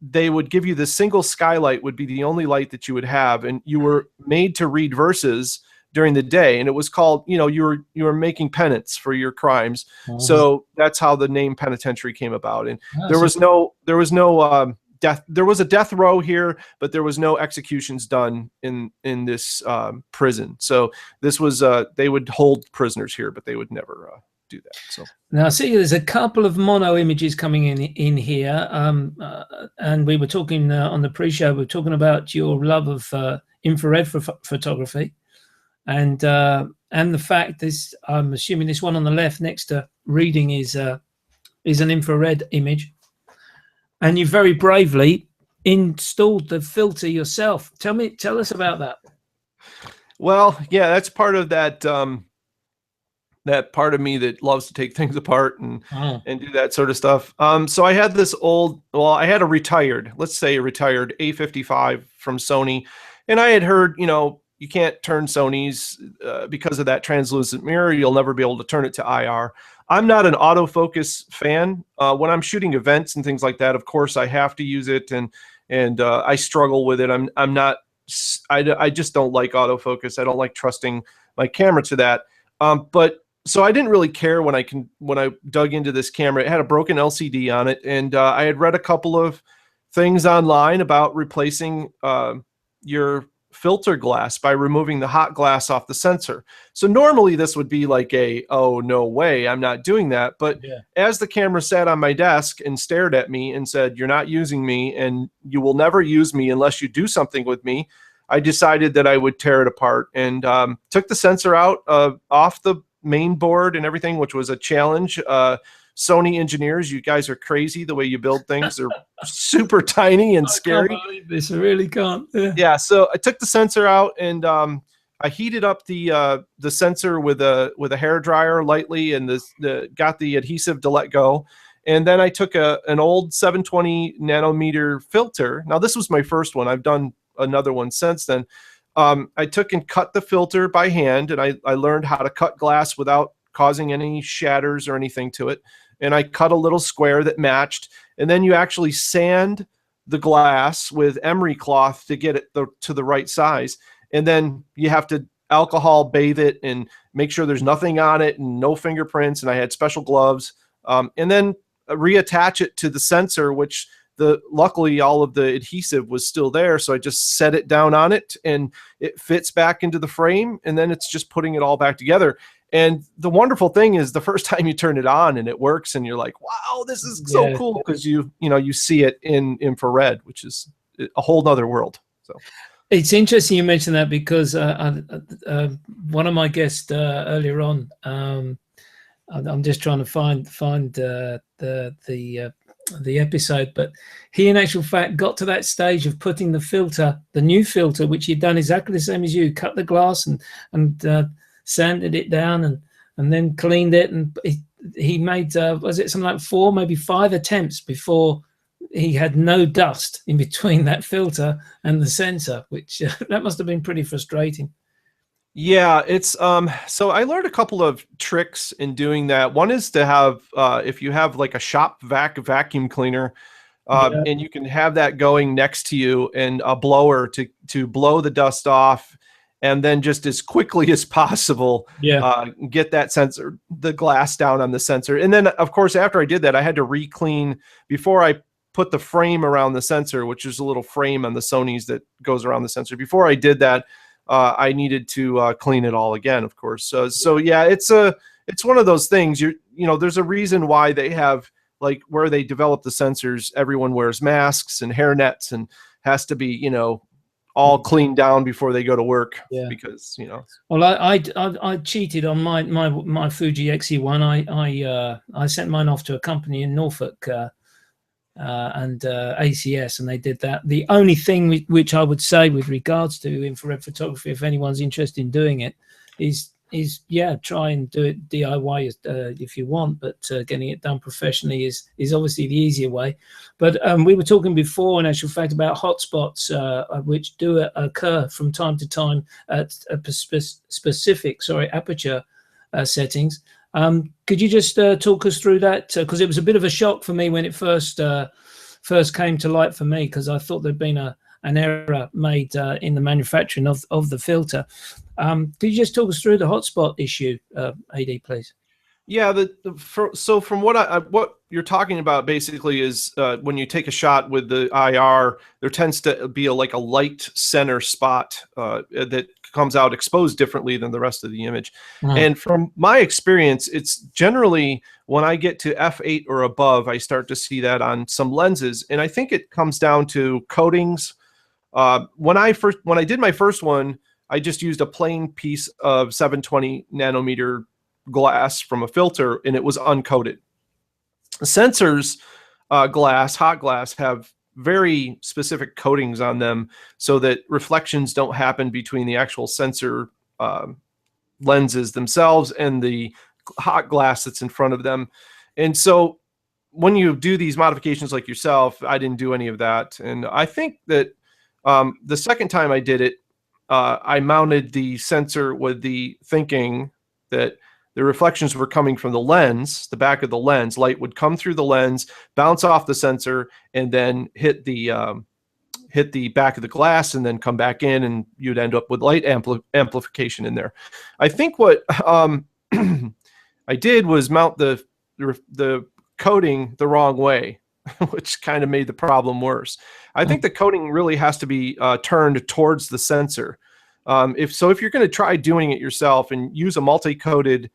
they would give you the single skylight would be the only light that you would have, and you were made to read verses during the day, and it was called, you were making penance for your crimes. So that's how the name penitentiary came about. And there was no death. There was a death row here, but there was no executions done in this prison. So this was they would hold prisoners here, but they would never do that. So
now, see, there's a couple of mono images coming in here, and we were talking on the pre-show. We were talking about your love of infrared photography, and the fact this, I'm assuming this one on the left next to reading is an infrared image, and you very bravely installed the filter yourself. Tell us about that.
Well, yeah, that's part of that. That part of me that loves to take things apart and do that sort of stuff. So I had this I had a retired A55 from Sony, and I had heard, you can't turn Sony's because of that translucent mirror. You'll never be able to turn it to IR. I'm not an autofocus fan. When I'm shooting events and things like that, of course I have to use it, and I struggle with it. I just don't like autofocus. I don't like trusting my camera to that. So I didn't really care when I dug into this camera. It had a broken LCD on it, and I had read a couple of things online about replacing your filter glass by removing the hot glass off the sensor. So normally this would be like oh, no way, I'm not doing that. But as the camera sat on my desk and stared at me and said, you're not using me and you will never use me unless you do something with me, I decided that I would tear it apart and took the sensor out off the main board and everything, which was a challenge. Sony engineers, you guys are crazy the way you build things. They're super tiny and scary.
I can't believe this. I really can't.
Yeah. So I took the sensor out and I heated up the sensor with a hair dryer lightly and got the adhesive to let go. And then I took an old 720 nanometer filter. Now this was my first one. I've done another one since then. I took and cut the filter by hand, and I learned how to cut glass without causing any shatters or anything to it. And I cut a little square that matched. And then you actually sand the glass with emery cloth to get it to the right size. And then you have to alcohol bathe it and make sure there's nothing on it and no fingerprints. And I had special gloves. And then reattach it to the sensor, which luckily all of the adhesive was still there. So I just set it down on it and it fits back into the frame. And then it's just putting it all back together. And the wonderful thing is the first time you turn it on and it works and you're like, wow, this is so cool, because you see it in infrared, which is a whole nother world. So
it's interesting you mentioned that, because one of my guests earlier on, I'm just trying to find the episode, but he in actual fact got to that stage of putting the new filter, which he'd done exactly the same as you, cut the glass and sanded it down and then cleaned it, and he made was it something like 4, maybe 5 attempts before he had no dust in between that filter and the sensor, which that must have been pretty frustrating.
Yeah, it's so I learned a couple of tricks in doing that. One is to have if you have like a shop vacuum cleaner, and you can have that going next to you and a blower to blow the dust off, and then just as quickly as possible, get that the glass down on the sensor. And then of course, after I did that, I had to re-clean before I put the frame around the sensor, which is a little frame on the Sonys that goes around the sensor. Before I did that, I needed to clean it all again, of course. So yeah, it's one of those things. There's a reason why they have, like, where they develop the sensors, everyone wears masks and hair nets and has to be, all cleaned down before they go to work. Because
Well, I cheated on my Fuji XE1. I sent mine off to a company in Norfolk. And ACS, and they did that. The only thing which I would say with regards to infrared photography, if anyone's interested in doing it, is try and do it DIY if you want, but getting it done professionally is obviously the easier way. But we were talking before, in actual fact, about hotspots which do occur from time to time at specific aperture settings. Could you just talk us through that? Because it was a bit of a shock for me when it first came to light for me, because I thought there'd been an error made in the manufacturing of the filter. Could you just talk us through the hotspot issue, AD, please?
Yeah, so from what you're talking about basically is when you take a shot with the IR, there tends to be a light center spot that comes out exposed differently than the rest of the image. And from my experience, it's generally when I get to f8 or above, I start to see that on some lenses, and I think it comes down to coatings. When I did my first one, I just used a plain piece of 720 nanometer glass from a filter, and it was uncoated. Sensors, hot glass, have very specific coatings on them so that reflections don't happen between the actual sensor lenses themselves and the hot glass that's in front of them. And so when you do these modifications like yourself, I didn't do any of that. And I think that the second time I did it, I mounted the sensor with the thinking that the reflections were coming from the lens, the back of the lens. Light would come through the lens, bounce off the sensor, and then hit the back of the glass, and then come back in, and you'd end up with light amplification in there. I think what I did was mount the coating the wrong way. which kind of made the problem worse. I think the coating really has to be turned towards the sensor. If you're going to try doing it yourself and use a multi-coated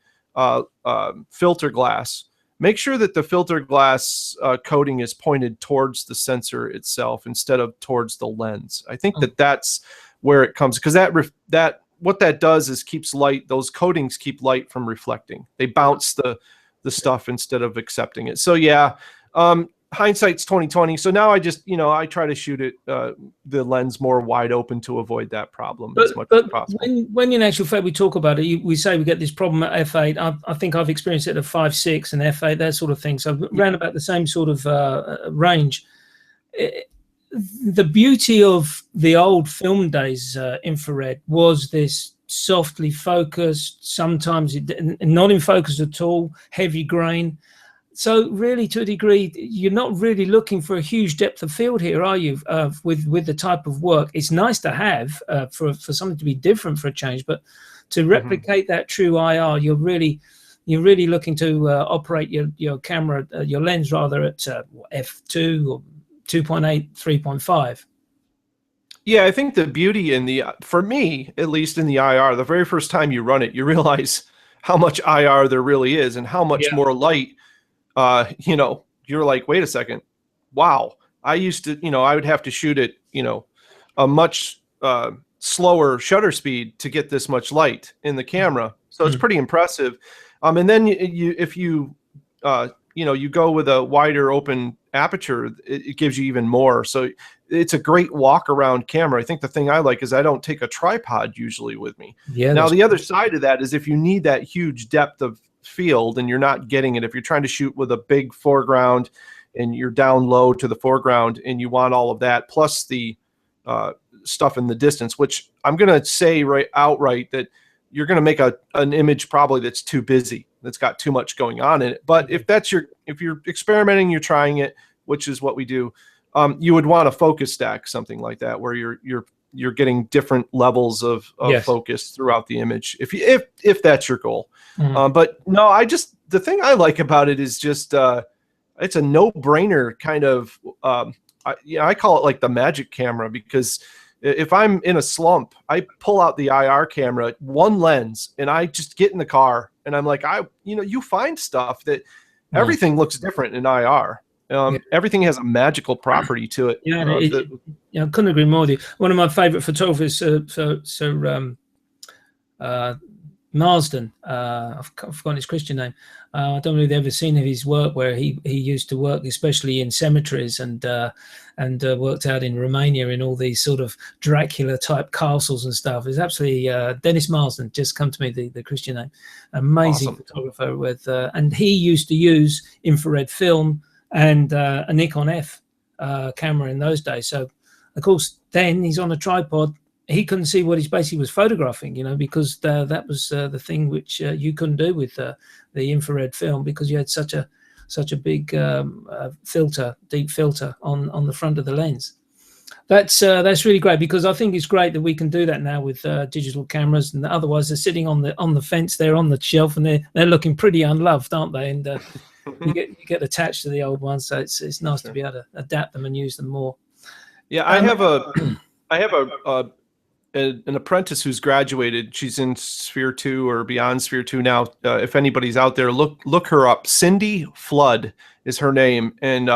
filter glass, make sure that the filter glass coating is pointed towards the sensor itself instead of towards the lens. I think that's where it comes, because what that does is keeps light. Those coatings keep light from reflecting. They bounce the stuff instead of accepting it. So yeah, hindsight's 2020. So now I just, I try to shoot it the lens more wide open to avoid that problem as much as possible.
When in actual fact we talk about it, we say we get this problem at f8. I think I've experienced it at 5.6 and f8, that sort of thing. So around about the same sort of range. The beauty of the old film days infrared was this softly focused, sometimes not in focus at all, heavy grain. So really, to a degree, you're not really looking for a huge depth of field here, are you? With the type of work, it's nice to have for something to be different for a change, but to replicate that true IR, you're really looking to operate your camera, your lens rather, at f2 or 2.8, 3.5.
Yeah, I think the beauty for me, at least in the IR, the very first time you run it, you realize how much IR there really is and how much more light. You're like, wait a second, wow. I used to, I would have to shoot at, a much slower shutter speed to get this much light in the camera. So it's pretty impressive. And then if you go with a wider open aperture, it gives you even more. So it's a great walk around camera. I think the thing I like is I don't take a tripod usually with me. Yeah. Now the other side of that is if you need that huge depth of field and you're not getting it, if you're trying to shoot with a big foreground and you're down low to the foreground and you want all of that plus the stuff in the distance, which I'm going to say outright that you're going to make an image probably that's too busy, that's got too much going on in it. But if you're experimenting, you're trying it, which is what we do, you would want a focus stack, something like that, where you're getting different levels of focus throughout the image, if that's your goal. But no, the thing I like about it is just it's a no-brainer kind of. I call it like the magic camera, because if I'm in a slump, I pull out the IR camera, one lens, and I just get in the car, and I'm like, you find stuff that everything looks different in IR. Everything has a magical property to it.
I couldn't agree more with you. One of my favorite photographers, Sir Marsden, I've forgotten his Christian name. I don't know if you've ever seen of his work, where he used to work especially in cemeteries and worked out in Romania in all these sort of Dracula type castles and stuff. It's absolutely Dennis Marsden, just come to me the Christian name. Amazing photographer with and he used to use infrared film and a Nikon F camera in those days. So of course then he's on a tripod. He couldn't see what he basically was photographing, because that was the thing which you couldn't do with the infrared film, because you had such a big filter, deep filter on the front of the lens. That's really great, because I think it's great that we can do that now with digital cameras, and otherwise they're sitting on the fence, they're on the shelf, and they're looking pretty unloved, aren't they? And you get attached to the old ones, so it's nice to be able to adapt them and use them more.
Yeah, I have an apprentice who's graduated. She's in Sphere 2 or beyond Sphere 2 now. If anybody's out there, look her up. Cindy Flood is her name, and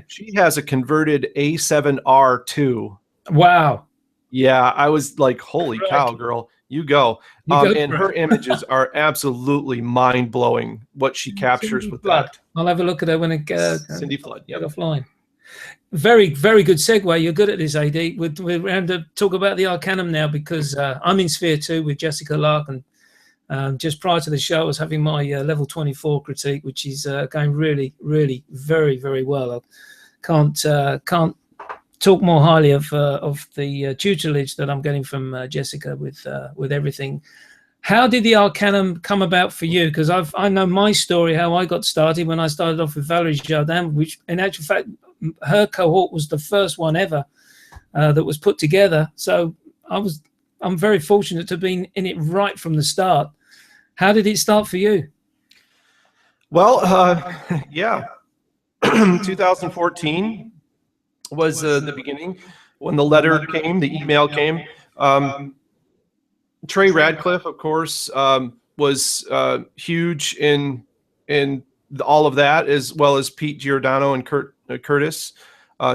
she has a converted A7R2.
Wow.
Yeah, I was like, holy cow, girl, you go. And her images are absolutely mind-blowing, what she captures
Cindy
with
Flood.
that.
I'll have a look at her when it
Cindy Flood, yeah.
Offline. Very, very good segue. You're good at this, AD. We're going to talk about the Arcanum now, because I'm in Sphere 2 with Jessica Lark, and just prior to the show I was having my level 24 critique, which is going really, really very, very well. I can't talk more highly of the tutelage that I'm getting from Jessica with everything. How did the Arcanum come about for you? Because I know my story, how I got started when I started off with Valerie Jardin, which in actual fact her cohort was the first one ever that was put together. So I'm very fortunate to have been in it right from the start. How did it start for you?
Well, yeah, 2014 was the beginning when the letter came, the email came. Trey Radcliffe, of course, was huge in all of that, as well as Pete Giordano and Curtis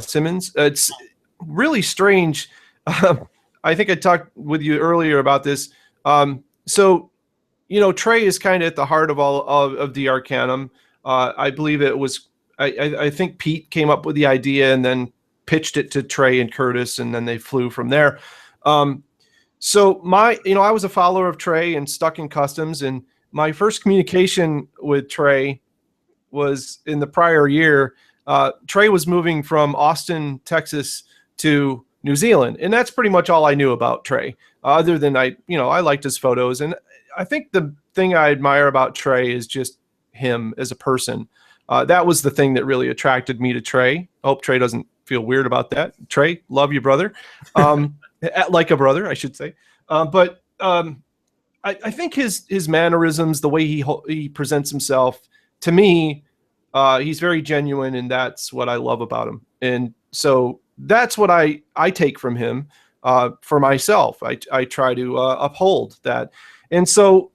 Simmons. It's really strange. I think I talked with you earlier about this. So, Trey is kind of at the heart of all of the Arcanum. I believe it was. I think Pete came up with the idea and then pitched it to Trey and Curtis, and then they flew from there. So I was a follower of Trey and stuck in customs, and my first communication with Trey was in the prior year. Trey was moving from Austin, Texas to New Zealand, and that's pretty much all I knew about Trey, other than I liked his photos. And I think the thing I admire about Trey is just him as a person. That was the thing that really attracted me to Trey. I hope Trey doesn't feel weird about that. Trey, love you, brother. Like a brother, I should say. But I think his mannerisms, the way he presents himself, to me, he's very genuine, and that's what I love about him. And so that's what I take from him for myself. I try to uphold that. And so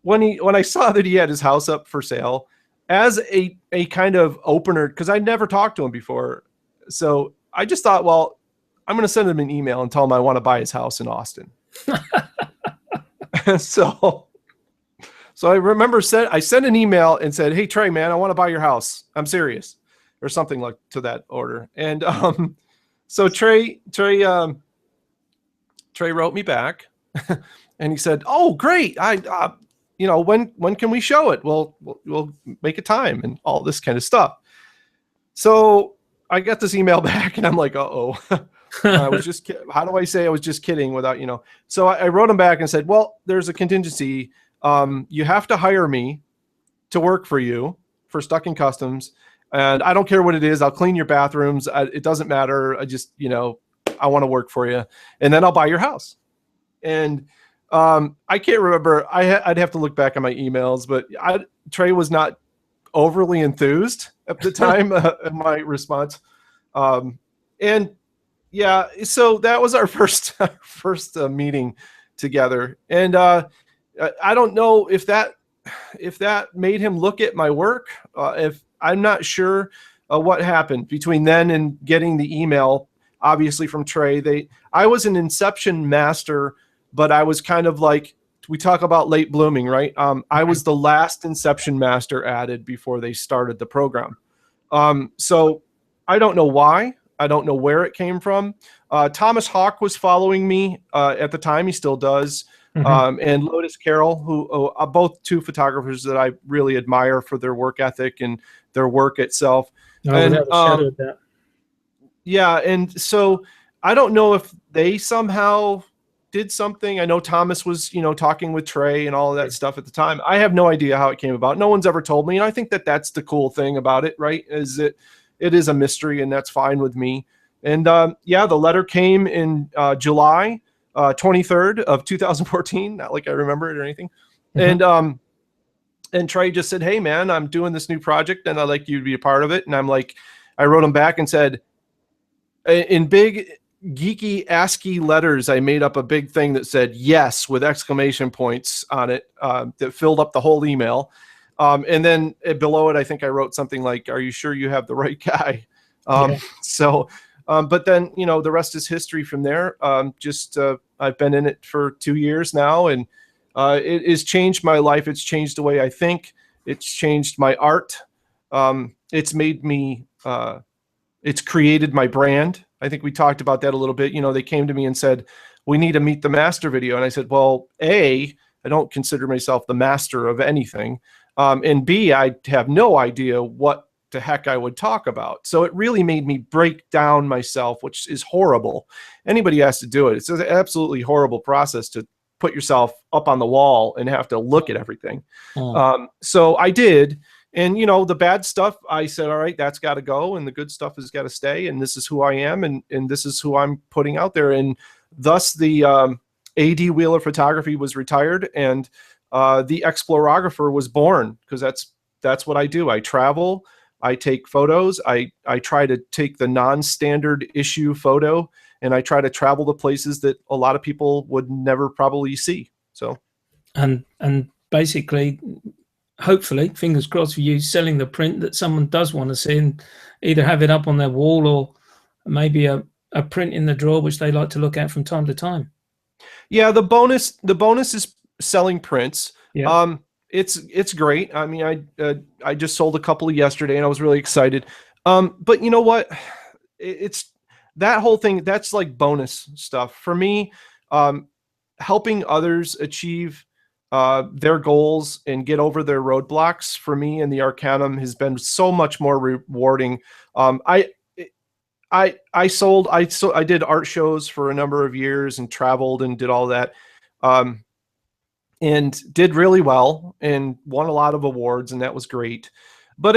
when I saw that he had his house up for sale, as a kind of opener, because I never talked to him before, so I just thought, well, I'm going to send him an email and tell him I want to buy his house in Austin. So I remember I sent an email and said, "Hey Trey, man, I want to buy your house. I'm serious," or something like to that order. And so Trey wrote me back, and he said, "Oh, great! When can we show it? We'll make a time," and all this kind of stuff. So I got this email back, and I'm like, "Uh-oh." I was just, how do I say I was just kidding without, So I wrote him back and said, "Well, there's a contingency. You have to hire me to work for you for Stuck in Customs. And I don't care what it is. I'll clean your bathrooms. It doesn't matter. I just, I want to work for you. And then I'll buy your house." And I can't remember. I'd have to look back on my emails, but Trey was not overly enthused at the time in my response. And yeah, so that was our first meeting together. And I don't know if that made him look at my work. If I'm not sure what happened between then and getting the email, obviously from Trey. I was an Inception master, but I was kind of like, we talk about late blooming, right? I was the last Inception master added before they started the program. So I don't know why. I don't know where it came from. Thomas Hawk was following me at the time. He still does. Mm-hmm. And Lotus Carroll, who are both two photographers that I really admire for their work ethic and their work itself. Yeah, and so I don't know if they somehow did something. I know Thomas was, talking with Trey and all of that stuff at the time. I have no idea how it came about. No one's ever told me. And I think that that's the cool thing about it, right? Is that it is a mystery, and that's fine with me. And the letter came in July 23rd of 2014. Not like I remember it or anything. Mm-hmm. And Trey just said, "Hey man, I'm doing this new project and I'd like you to be a part of it." And I'm like, I wrote him back and said, in big geeky ASCII letters, I made up a big thing that said "yes" with exclamation points on it that filled up the whole email. And then below it, I think I wrote something like, "Are you sure you have the right guy?" So, but then, the rest is history from there. I've been in it for 2 years now, and it has changed my life. It's changed the way I think. It's changed my art. It's made me, it's created my brand. I think we talked about that a little bit. They came to me and said, "We need a Meet the Master video." And I said, well, A, I don't consider myself the master of anything. And B, I have no idea what the heck I would talk about. So it really made me break down myself, which is horrible. Anybody has to do it. It's an absolutely horrible process to put yourself up on the wall and have to look at everything. So I did. And, the bad stuff, I said, all right, that's got to go. And the good stuff has got to stay. And this is who I am. And this is who I'm putting out there. And thus the AD Wheeler Photography was retired. And the Explorographer was born, because that's what I do. I travel. I take photos. I try to take the non-standard issue photo, and I try to travel to places that a lot of people would never probably see. So,
and basically, hopefully, fingers crossed for you, selling the print that someone does want to see, and either have it up on their wall or maybe a print in the drawer which they like to look at from time to time.
Yeah, the bonus is selling prints.
Yeah.
It's great. I mean, I just sold a couple yesterday, and I was really excited. But you know what? It's that whole thing. That's like bonus stuff for me. Helping others achieve their goals and get over their roadblocks for me and the Arcanum has been so much more rewarding. I did art shows for a number of years and traveled and did all that. And did really well and won a lot of awards, and that was great. But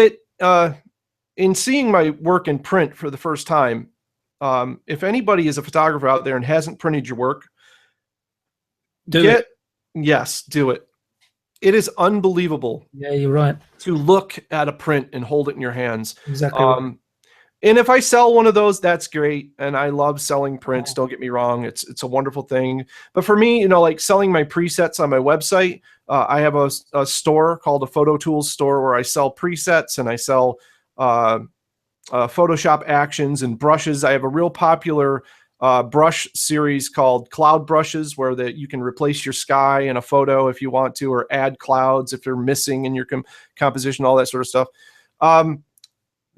in seeing my work in print for the first time, if anybody is a photographer out there and hasn't printed your work, do it. It is unbelievable.
Yeah, you're right.
To look at a print and hold it in your hands.
Exactly. Right.
And if I sell one of those, that's great. And I love selling prints. Don't get me wrong. It's a wonderful thing. But for me, like selling my presets on my website, I have a store called a Photo Tools store where I sell presets and I sell Photoshop actions and brushes. I have a real popular brush series called Cloud Brushes, where you can replace your sky in a photo if you want to, or add clouds if they're missing in your composition, all that sort of stuff.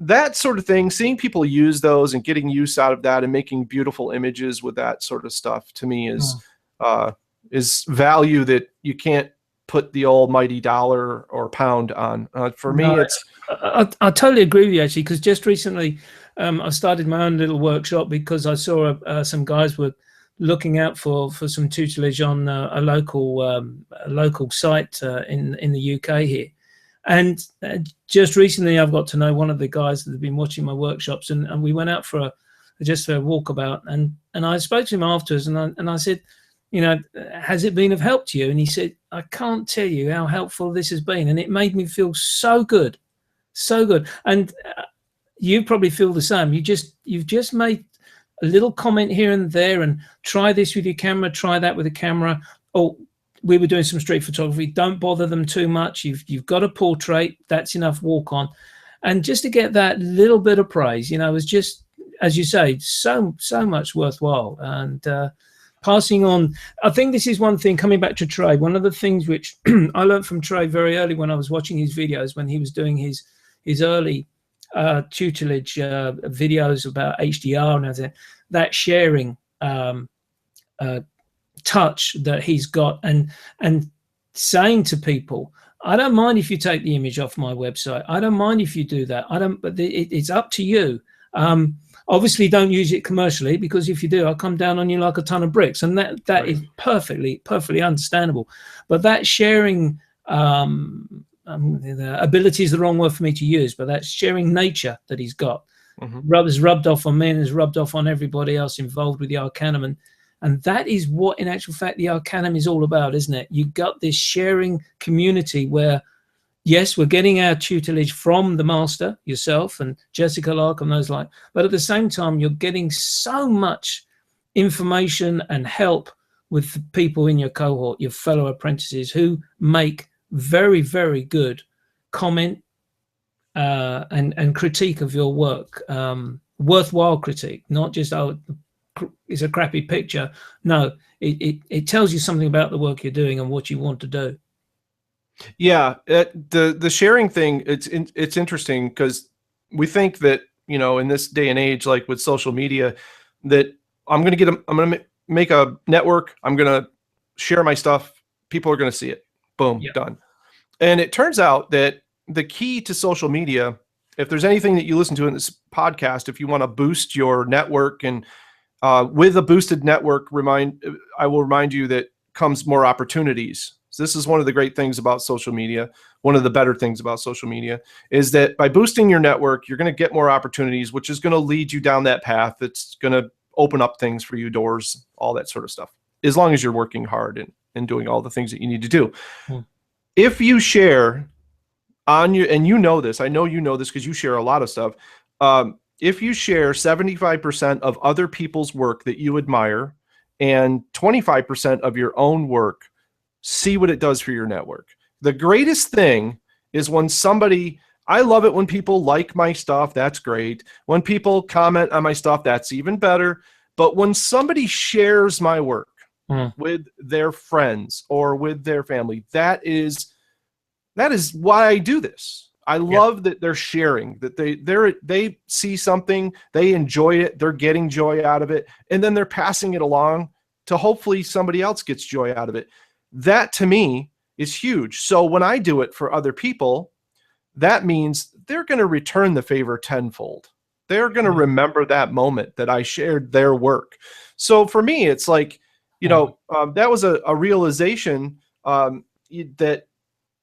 That sort of thing, seeing people use those and getting use out of that and making beautiful images with that sort of stuff, to me is value that you can't put the almighty dollar or pound on. For me,
I totally agree with you, actually, because just recently I started my own little workshop because I saw some guys were looking out for some tutelage on a local site in the UK here. And just recently, I've got to know one of the guys that have been watching my workshops, and we went out for just a walkabout, and I spoke to him afterwards, and I said, has it been of help to you? And he said, I can't tell you how helpful this has been, and it made me feel so good, so good. And you probably feel the same. You've just made a little comment here and there, and try this with your camera, try that with a camera. Oh, we were doing some street photography. Don't bother them too much. You've got a portrait. That's enough. Walk on. And just to get that little bit of praise, was just, as you say, so much worthwhile. And passing on, I think this is one thing, coming back to Trey, one of the things which I learned from Trey very early when I was watching his videos, when he was doing his early tutelage videos about HDR and everything, that sharing touch that he's got, and saying to people, I don't mind if you take the image off my website. I don't mind if you do that. But it's up to you. Obviously, don't use it commercially, because if you do, I'll come down on you like a ton of bricks, and that right. is perfectly understandable. But that sharing ability is the wrong word for me to use, but that sharing nature that he's got has rubbed off on me and has rubbed off on everybody else involved with the Arcanum. And that is what, in actual fact, the Arcanum is all about, isn't it? You got this sharing community where, yes, we're getting our tutelage from the master, yourself and Jessica Lark and those like, but at the same time, you're getting so much information and help with the people in your cohort, your fellow apprentices, who make very, very good comment and critique of your work, worthwhile critique, not just, it's a crappy picture. No, it tells you something about the work you're doing and what you want to do.
Yeah, the sharing thing, it's interesting, because we think that, in this day and age, like with social media, that I'm going to make a network, I'm going to share my stuff, people are going to see it, boom, done. And it turns out that the key to social media, if there's anything that you listen to in this podcast, if you want to boost your network, and with a boosted network, I will remind you that comes more opportunities. So this is one of the great things about social media. One of the better things about social media is that by boosting your network, you're going to get more opportunities, which is going to lead you down that path. It's going to open up things for you, doors, all that sort of stuff, as long as you're working hard and doing all the things that you need to do. If you share on your, and you know this, I know you know this because you share a lot of stuff. If you share 75% of other people's work that you admire and 25% of your own work, see what it does for your network. The greatest thing is when somebody, I love it when people like my stuff, that's great. When people comment on my stuff, that's even better. But when somebody shares my work with their friends or with their family, that is why I do this. I love that they're sharing, that they see something, they enjoy it, they're getting joy out of it, and then they're passing it along to hopefully somebody else gets joy out of it. That to me is huge. So when I do it for other people, that means they're going to return the favor tenfold. They're going to remember that moment that I shared their work. So for me, it's like, you know, that was a realization that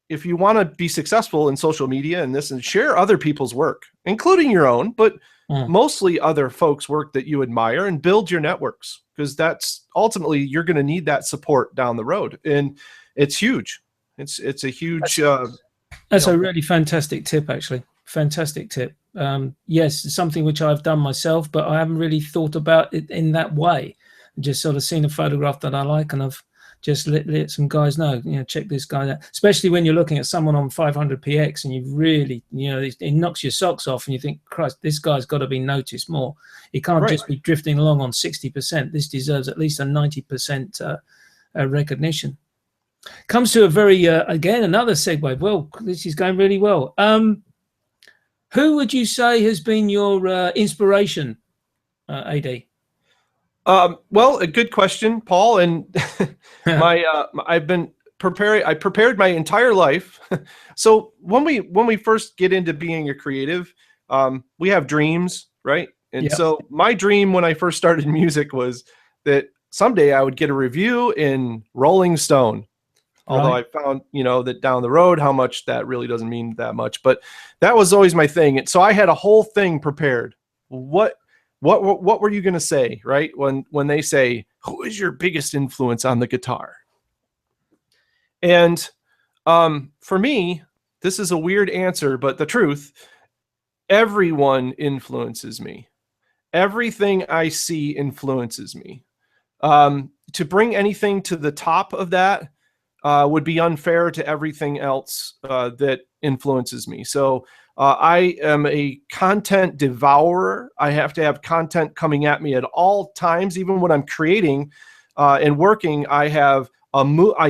if you want to be successful in social media and this, and share other people's work, including your own, but mostly other folks' work that you admire, and build your networks, because that's ultimately, you're going to need that support down the road. And it's huge. It's a huge,
that's a really fantastic tip, actually. Fantastic tip. Yes, it's something which I've done myself, but I haven't really thought about it in that way. Just sort of seen a photograph that I like, and I've just let some guys know, you know, check this guy out. Especially when you're looking at someone on 500px and you really, you know, it knocks your socks off and you think, Christ, this guy's got to be noticed more. He can't just be drifting along on 60%. This deserves at least a 90% recognition. Comes to a very, again, another segue. Well, this is going really well. Who would you say has been your inspiration, AD?
Well, a good question, Paul. And I've been preparing. I prepared my entire life. So when we first get into being a creative, we have dreams, right? And so my dream when I first started music was that someday I would get a review in Rolling Stone. Although I found, you know, that down the road, how much that really doesn't mean that much, but that was always my thing. And so I had a whole thing prepared. What were you going to say, right? When they say, who is your biggest influence on the guitar? And for me, this is a weird answer, but the truth, everyone influences me. Everything I see influences me. To bring anything to the top of that would be unfair to everything else that influences me. So I am a content devourer. I have to have content coming at me at all times, even when I'm creating and working. I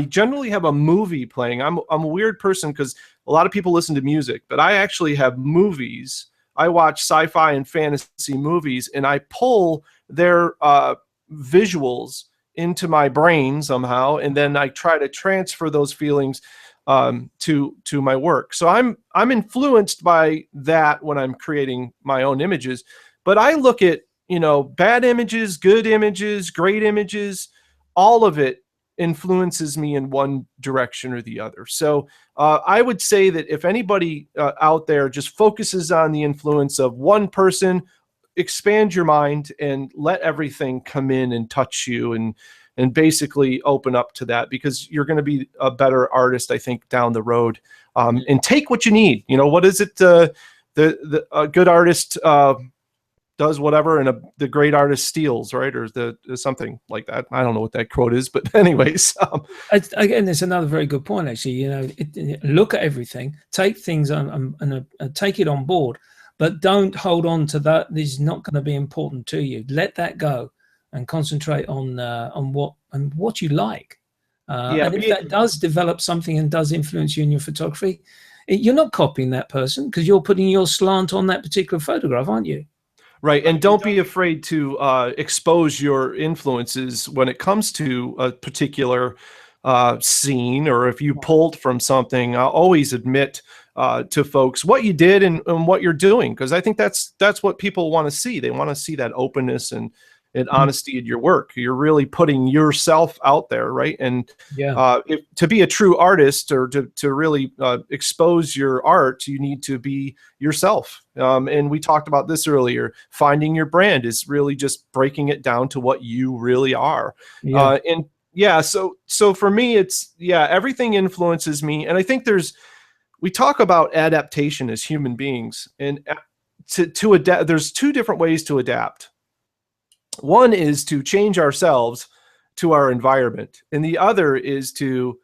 generally have a movie playing. I'm a weird person because a lot of people listen to music, but I actually have movies. I watch sci-fi and fantasy movies, and I pull their visuals into my brain somehow, and then I try to transfer those feelings to my work. So I'm influenced by that when I'm creating my own images. But I look at, you know, bad images, good images, great images, all of it influences me in one direction or the other. So I would say that if anybody out there just focuses on the influence of one person, expand your mind and let everything come in and touch you and basically open up to that, because you're going to be a better artist, I think, down the road. And take what you need. You know, what is it? A good artist does whatever, and the great artist steals, right? Or something like that. I don't know what that quote is, but anyways.
Again, it's another very good point, actually. You know, look at everything, take things on, and take it on board. But don't hold on to that. This is not going to be important to you. Let that go and concentrate on what you like. And if that does develop something and does influence you in your photography, you're not copying that person, because you're putting your slant on that particular photograph, aren't you?
Right. And don't be afraid to expose your influences when it comes to a particular scene, or if you pulled from something. I'll always admit to folks what you did and what you're doing, because I think that's what people want to see. They want to see that openness and honesty in your work. You're really putting yourself out there, right? And to be a true artist, or to really expose your art, you need to be yourself. And we talked about this earlier. Finding your brand is really just breaking it down to what you really are. So for me, it's everything influences me. And I think there's we talk about adaptation as human beings, and to adapt, there's two different ways to adapt. One is to change ourselves to our environment, and the other is to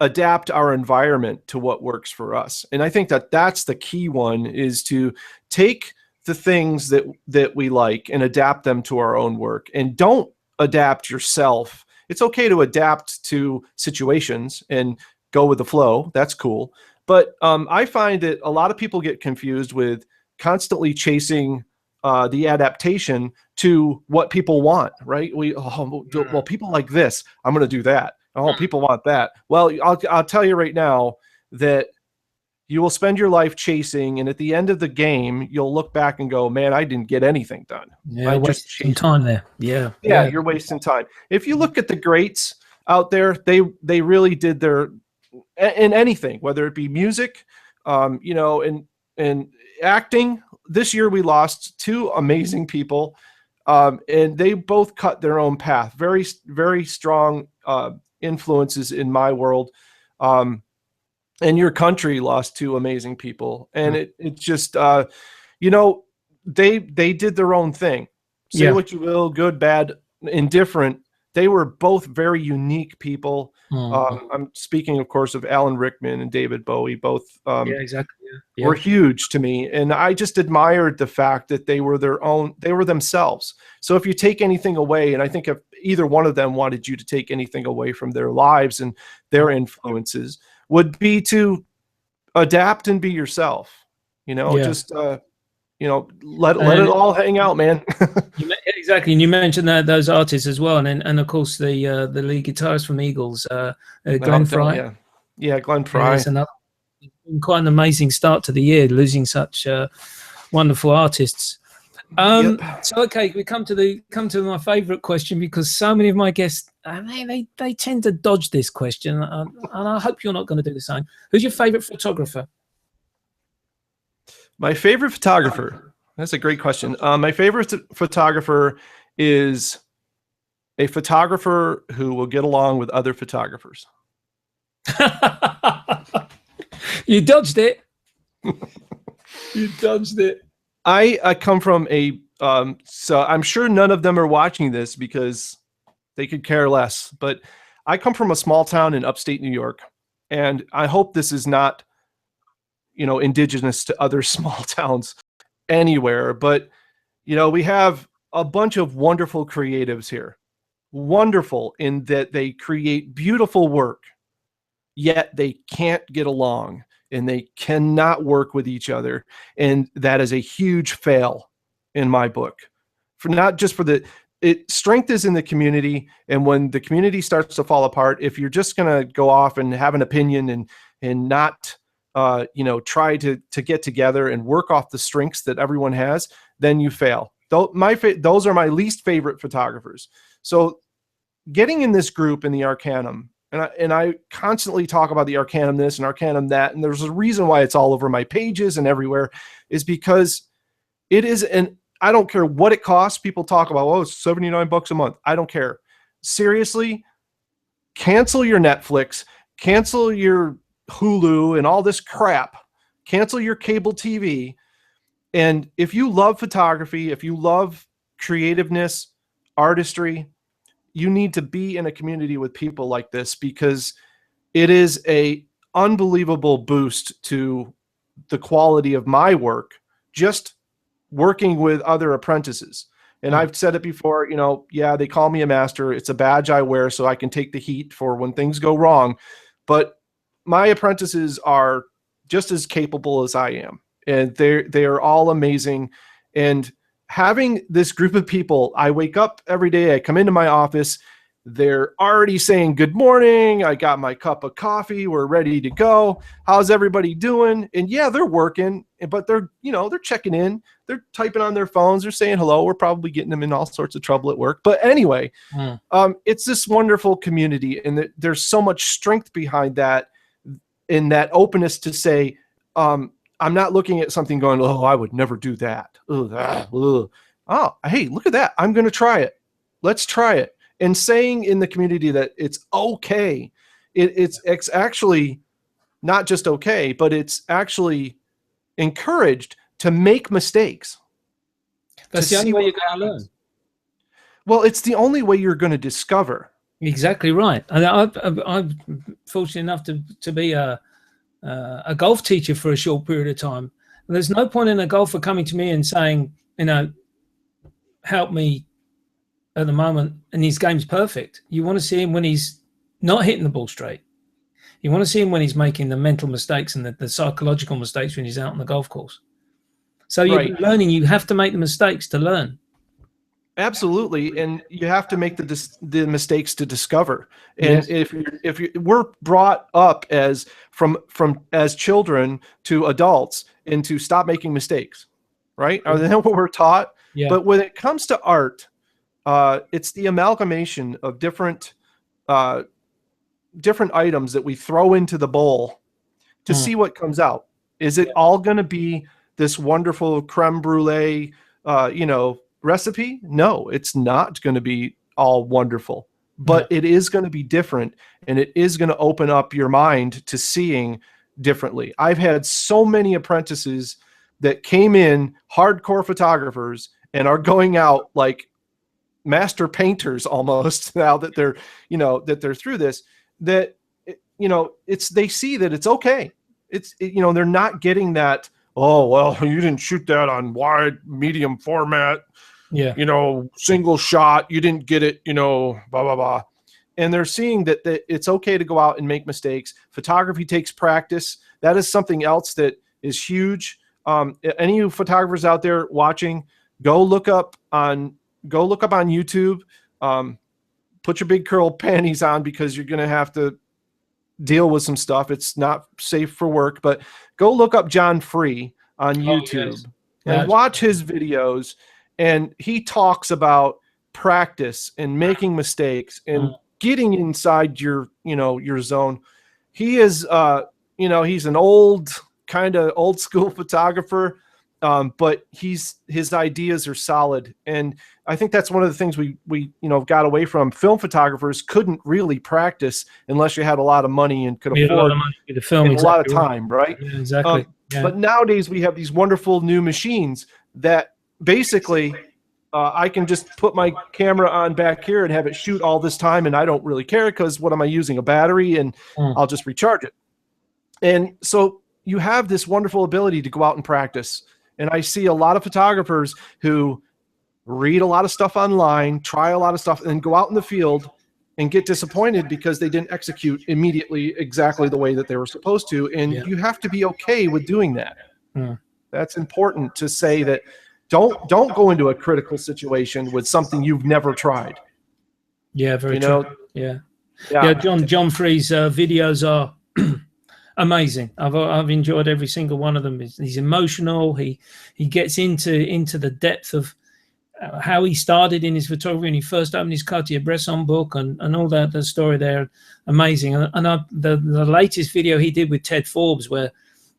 adapt our environment to what works for us. And I think that that's the key one, is to take the things that we like and adapt them to our own work, and don't adapt yourself. It's okay to adapt to situations and go with the flow. That's cool. But I find that a lot of people get confused with constantly chasing the adaptation to what people want, right? Well, people like this, I'm going to do that. Oh, people want that. Well, I'll tell you right now that you will spend your life chasing, and at the end of the game, you'll look back and go, man, I didn't get anything done.
Yeah, wasting time there. Yeah,
you're wasting time. If you look at the greats out there, they really did their, in anything, whether it be music, and acting. This year we lost two amazing people, and they both cut their own path. Very, very strong influences in my world. And your country lost two amazing people, and it just they did their own thing. Say what you will, good, bad, indifferent. They were both very unique people. I'm speaking, of course, of Alan Rickman and David Bowie. Both were huge to me, and I just admired the fact that they were themselves. So if you take anything away, and I think if either one of them wanted you to take anything away from their lives and their influences, would be to adapt and be yourself. Just let it all hang out, man.
Exactly, and you mentioned those artists as well, and of course the lead guitarist from Eagles, Glenn Frey.
Glenn Frey.
Quite an amazing start to the year, losing such wonderful artists. So okay, we come to my favorite question, because so many of my guests they tend to dodge this question, and I hope you're not going to do the same. Who's your favorite photographer?
My favorite photographer. That's a great question. My favorite photographer is a photographer who will get along with other photographers.
You dodged it. You dodged it.
I come from so I'm sure none of them are watching this because they could care less, but I come from a small town in upstate New York, and I hope this is not, indigenous to other small towns anywhere, but we have a bunch of wonderful creatives here. Wonderful in that they create beautiful work, yet they can't get along and they cannot work with each other. And that is a huge fail in my book. Strength is in the community. And when the community starts to fall apart, if you're just going to go off and have an opinion and not, try to get together and work off the strengths that everyone has, then you fail. Those are my least favorite photographers. So getting in this group in the Arcanum, and I constantly talk about the Arcanum this and Arcanum that, and there's a reason why it's all over my pages and everywhere, is because it is I don't care what it costs. People talk about, it's $79 a month. I don't care. Seriously, cancel your Netflix, cancel your Hulu and all this crap, cancel your cable TV. And if you love photography, if you love creativeness, artistry, you need to be in a community with people like this, because it is a unbelievable boost to the quality of my work, just working with other apprentices. And I've said it before, they call me a master. It's a badge I wear so I can take the heat for when things go wrong. But my apprentices are just as capable as I am. And they are all amazing. And having this group of people, I wake up every day, I come into my office, they're already saying good morning, I got my cup of coffee, we're ready to go, how's everybody doing? And they're working, but they're checking in, they're typing on their phones, they're saying hello. We're probably getting them in all sorts of trouble at work, but anyway, it's this wonderful community, and there's so much strength behind that, in that openness to say, I'm not looking at something going, I would never do that. Oh, hey, look at that. I'm going to try it. Let's try it. And saying in the community that it's okay. It's actually not just okay, but it's actually encouraged to make mistakes.
That's the only way you're going to learn.
Well, it's the only way you're going to discover.
Exactly right. And I'm fortunate enough to be a golf teacher for a short period of time. And there's no point in a golfer coming to me and saying, help me at the moment, and his game's perfect. You want to see him when he's not hitting the ball straight. You want to see him when he's making the mental mistakes and the psychological mistakes when he's out on the golf course. So you're learning. You have to make the mistakes to learn.
Absolutely, and you have to make the mistakes to discover. And if we're brought up as from as children to adults into stop making mistakes, right? Are they what we're taught?
Yeah.
But when it comes to art, it's the amalgamation of different items that we throw into the bowl to see what comes out. Is it all going to be this wonderful creme brulee, recipe? No, it's not going to be all wonderful, but it is going to be different, and it is going to open up your mind to seeing differently. I've had so many apprentices that came in hardcore photographers and are going out like master painters almost now that they're, that they're through this, that, they see that it's okay. They're not getting that, oh, well, you didn't shoot that on wide, medium format, single shot, you didn't get it, blah, blah, blah. And they're seeing that it's okay to go out and make mistakes. Photography takes practice. That is something else that is huge. Any of you photographers out there watching, go look up on YouTube. Put your big curl panties on, because you're going to have to deal with some stuff. It's not safe for work, but go look up John Free on YouTube and watch his videos. And he talks about practice and making mistakes and getting inside your zone. He is, he's an old school photographer, but his ideas are solid. And I think that's one of the things we got away from. Film photographers couldn't really practice unless you had a lot of money and could afford
the film,
a lot of time, right?
Yeah, exactly.
But nowadays we have these wonderful new machines that basically I can just put my camera on back here and have it shoot all this time, and I don't really care, because what am I using? A battery, and I'll just recharge it. And so you have this wonderful ability to go out and practice. And I see a lot of photographers who read a lot of stuff online, try a lot of stuff, and then go out in the field and get disappointed because they didn't execute immediately exactly the way that they were supposed to. And you have to be okay with doing that. That's important to say, that don't go into a critical situation with something you've never tried.
Yeah, very true. Yeah. John Free's videos are amazing. I've enjoyed every single one of them. He's emotional. He gets into the depth of how he started in his photography when he first opened his Cartier-Bresson book, and all that, the story there, amazing. And the latest video he did with Ted Forbes, where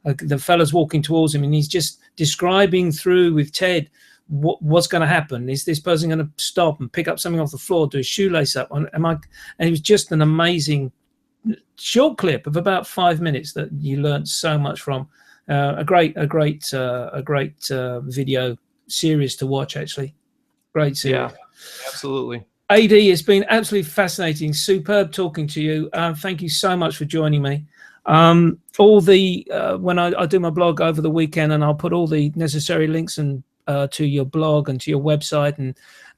the fella's walking towards him and he's just describing through with Ted what's going to happen. Is this person going to stop and pick up something off the floor, do a shoelace up? And it was just an amazing short clip of about 5 minutes that you learned so much from. A great video series to watch, actually. Great series.
Yeah, absolutely.
AD, it's been absolutely fascinating, superb talking to you. Thank you so much for joining me. All the when I do my blog over the weekend, and I'll put all the necessary links and to your blog and to your website,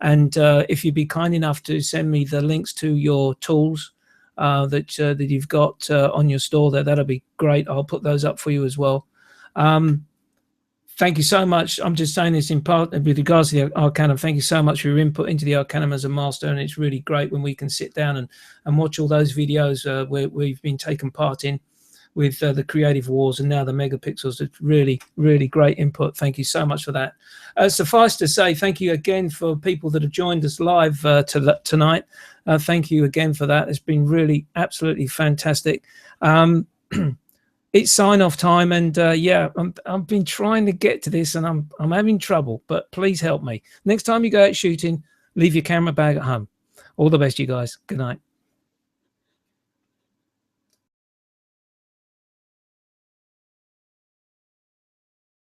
and if you'd be kind enough to send me the links to your tools that you've got on your store there, that'll be great. I'll put those up for you as well. Thank you so much. I'm just saying this in part with regards to the Arcanum. Thank you so much for your input into the Arcanum as a master, and it's really great when we can sit down and watch all those videos where we've been taken part in with the Creative Wars and now the megapixels. It's really, really great input. Thank you so much for that. Suffice to say, thank you again for people that have joined us live tonight. Thank you again for that. It's been really absolutely fantastic. It's sign-off time, and I've been trying to get to this, and I'm having trouble, but please help me. Next time you go out shooting, leave your camera bag at home. All the best, you guys. Good night.